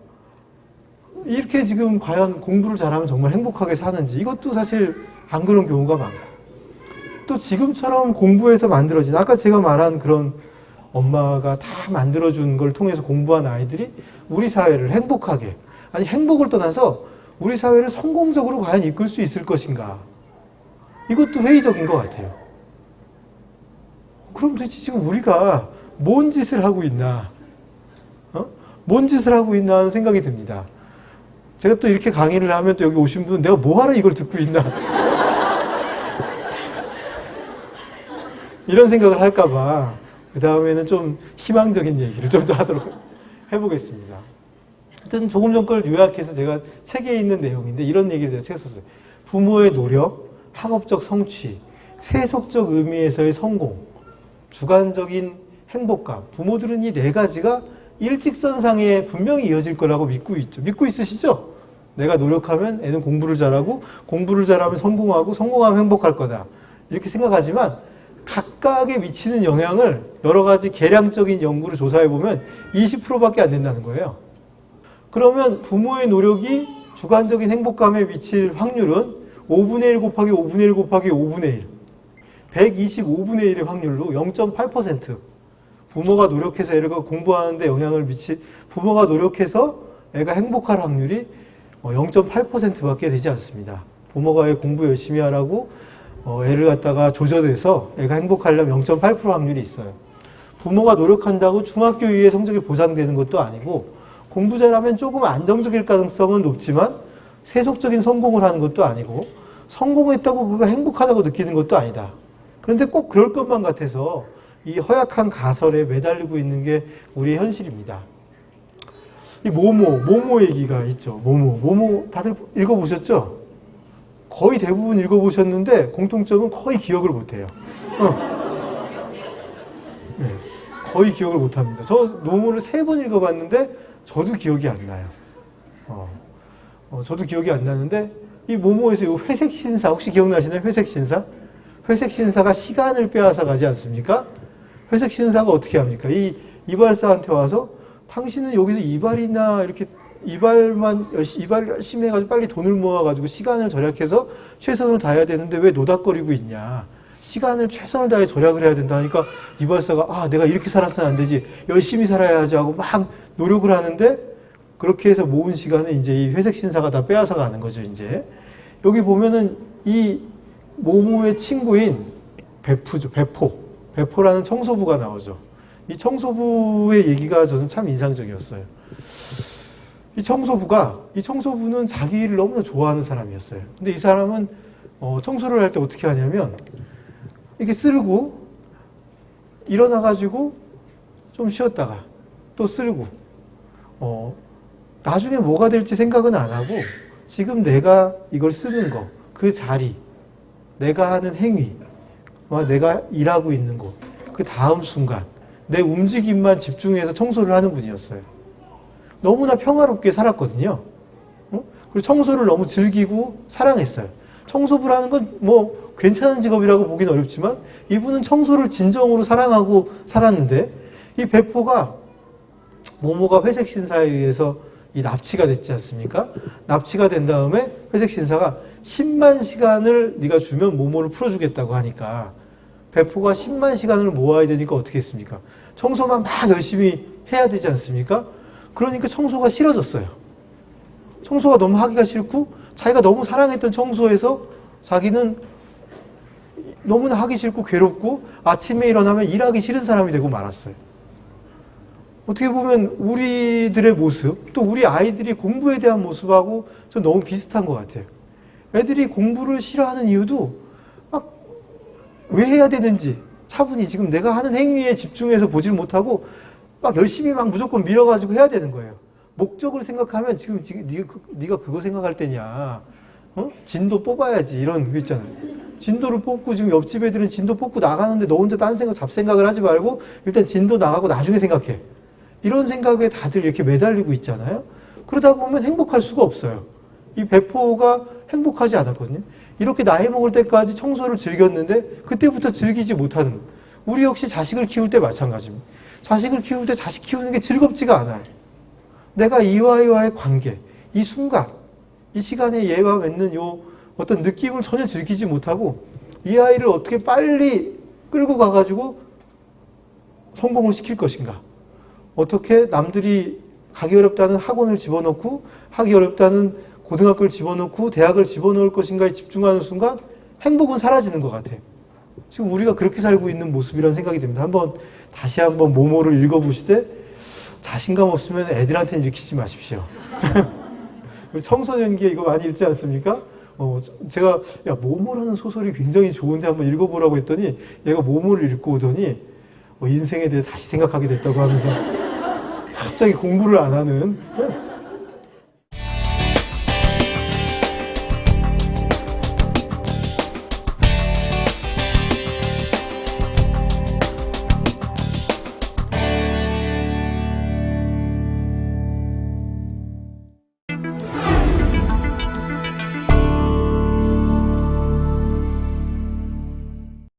이렇게 지금 과연 공부를 잘하면 정말 행복하게 사는지 이것도 사실 안 그런 경우가 많고 또 지금처럼 공부해서 만들어진 아까 제가 말한 그런 엄마가 다 만들어준 걸 통해서 공부한 아이들이 우리 사회를 행복하게 아니 행복을 떠나서 우리 사회를 성공적으로 과연 이끌 수 있을 것인가 이것도 회의적인 것 같아요. 그럼 도대체 지금 우리가 뭔 짓을 하고 있나 뭔 짓을 하고 있나 하는 생각이 듭니다. 제가 또 이렇게 강의를 하면 또 여기 오신 분은 내가 뭐하러 이걸 듣고 있나 이런 생각을 할까봐 그 다음에는 좀 희망적인 얘기를 좀 더 하도록 해보겠습니다. 하여튼 조금 전 걸 요약해서 제가 책에 있는 내용인데 이런 얘기를 제가 썼어요. 부모의 노력, 학업적 성취, 세속적 의미에서의 성공, 주관적인 행복감. 부모들은 이 네 가지가 일직선상에 분명히 이어질 거라고 믿고 있죠. 믿고 있으시죠? 내가 노력하면 애는 공부를 잘하고 공부를 잘하면 성공하고 성공하면 행복할 거다. 이렇게 생각하지만 각각에 미치는 영향을 여러 가지 계량적인 연구를 조사해보면 20%밖에 안 된다는 거예요. 그러면 부모의 노력이 주관적인 행복감에 미칠 확률은 5분의 1 곱하기 5분의 1 곱하기 5분의 1 125분의 1의 확률로 0.8% 부모가 노력해서 애가 공부하는데 영향을 부모가 노력해서 애가 행복할 확률이 0.8%밖에 되지 않습니다. 부모가 애 공부 열심히 하라고 애를 갖다가 조절해서 애가 행복하려면 0.8% 확률이 있어요. 부모가 노력한다고 중학교 이후에 성적이 보장되는 것도 아니고 공부 잘하면 조금 안정적일 가능성은 높지만 세속적인 성공을 하는 것도 아니고 성공했다고 그가 행복하다고 느끼는 것도 아니다. 그런데 꼭 그럴 것만 같아서 이 허약한 가설에 매달리고 있는 게 우리의 현실입니다. 이 모모 얘기가 있죠. 모모 다들 읽어보셨죠? 거의 대부분 읽어보셨는데 공통점은 거의 기억을 못해요. 네, 거의 기억을 못합니다. 저 모모를 3번 읽어봤는데 저도 기억이 안 나요. 저도 기억이 안 나는데 이 모모에서 이 회색 신사 혹시 기억나시나요? 회색 신사? 회색 신사가 시간을 빼앗아 가지 않습니까? 회색 신사가 어떻게 합니까? 이 이발사한테 와서 당신은 여기서 이발이나 이렇게 이발 열심히 해가지고 빨리 돈을 모아가지고 시간을 절약해서 최선을 다해야 되는데 왜 노닥거리고 있냐. 시간을 최선을 다해 절약을 해야 된다 하니까 이발사가 내가 이렇게 살아서는 안 되지. 열심히 살아야지 하고 막 노력을 하는데 그렇게 해서 모은 시간을 이제 이 회색 신사가 다 빼앗아 가는 거죠, 이제. 여기 보면은 이 모모의 친구인 배프죠. 배포라는 청소부가 나오죠. 이 청소부의 얘기가 저는 참 인상적이었어요. 이 청소부는 자기 일을 너무나 좋아하는 사람이었어요. 근데 이 사람은 청소를 할 때 어떻게 하냐면 이렇게 쓸고 일어나가지고 좀 쉬었다가 또 쓸고 나중에 뭐가 될지 생각은 안 하고 지금 내가 이걸 쓰는 거, 그 자리, 내가 하는 행위, 내가 일하고 있는 곳, 그 다음 순간 내 움직임만 집중해서 청소를 하는 분이었어요. 너무나 평화롭게 살았거든요. 그리고 청소를 너무 즐기고 사랑했어요. 청소부라는 건 뭐 괜찮은 직업이라고 보기는 어렵지만 이분은 청소를 진정으로 사랑하고 살았는데 이 배포가 모모가 회색 신사에 의해서 이 납치가 됐지 않습니까? 납치가 된 다음에 회색 신사가 10만 시간을 네가 주면 모모를 풀어주겠다고 하니까 배포가 10만 시간을 모아야 되니까 어떻게 했습니까? 청소만 막 열심히 해야 되지 않습니까? 그러니까 청소가 싫어졌어요. 청소가 너무 하기가 싫고 자기가 너무 사랑했던 청소에서 자기는 너무나 하기 싫고 괴롭고 아침에 일어나면 일하기 싫은 사람이 되고 말았어요. 어떻게 보면 우리들의 모습, 또 우리 아이들이 공부에 대한 모습하고 전 너무 비슷한 것 같아요. 애들이 공부를 싫어하는 이유도 막 왜 해야 되는지 차분히 지금 내가 하는 행위에 집중해서 보질 못하고 막 열심히 막 무조건 밀어가지고 해야 되는 거예요. 목적을 생각하면 지금 네가 그거 생각할 때냐. 진도 뽑아야지 이런 거 있잖아요. 진도를 뽑고 지금 옆집 애들은 진도 뽑고 나가는데 너 혼자 딴 생각 잡생각을 하지 말고 일단 진도 나가고 나중에 생각해. 이런 생각에 다들 이렇게 매달리고 있잖아요. 그러다 보면 행복할 수가 없어요. 이 배포가 행복하지 않았거든요. 이렇게 나이 먹을 때까지 청소를 즐겼는데 그때부터 즐기지 못하는 거예요. 우리 역시 자식을 키울 때 마찬가지입니다. 자식을 키울 때 자식 키우는 게 즐겁지가 않아요. 내가 이와의 관계, 이 순간, 이 시간에 얘와 맺는 요 어떤 느낌을 전혀 즐기지 못하고 이 아이를 어떻게 빨리 끌고 가가지고 성공을 시킬 것인가. 어떻게 남들이 가기 어렵다는 학원을 집어넣고 하기 어렵다는 고등학교를 집어넣고 대학을 집어넣을 것인가에 집중하는 순간 행복은 사라지는 것 같아요. 지금 우리가 그렇게 살고 있는 모습이라는 생각이 듭니다. 다시 한번 모모를 읽어보시되 자신감 없으면 애들한테는 일으키지 마십시오. 청소년기에 이거 많이 읽지 않습니까? 제가 모모라는 소설이 굉장히 좋은데 한번 읽어보라고 했더니 얘가 모모를 읽고 오더니 인생에 대해 다시 생각하게 됐다고 하면서 갑자기 공부를 안 하는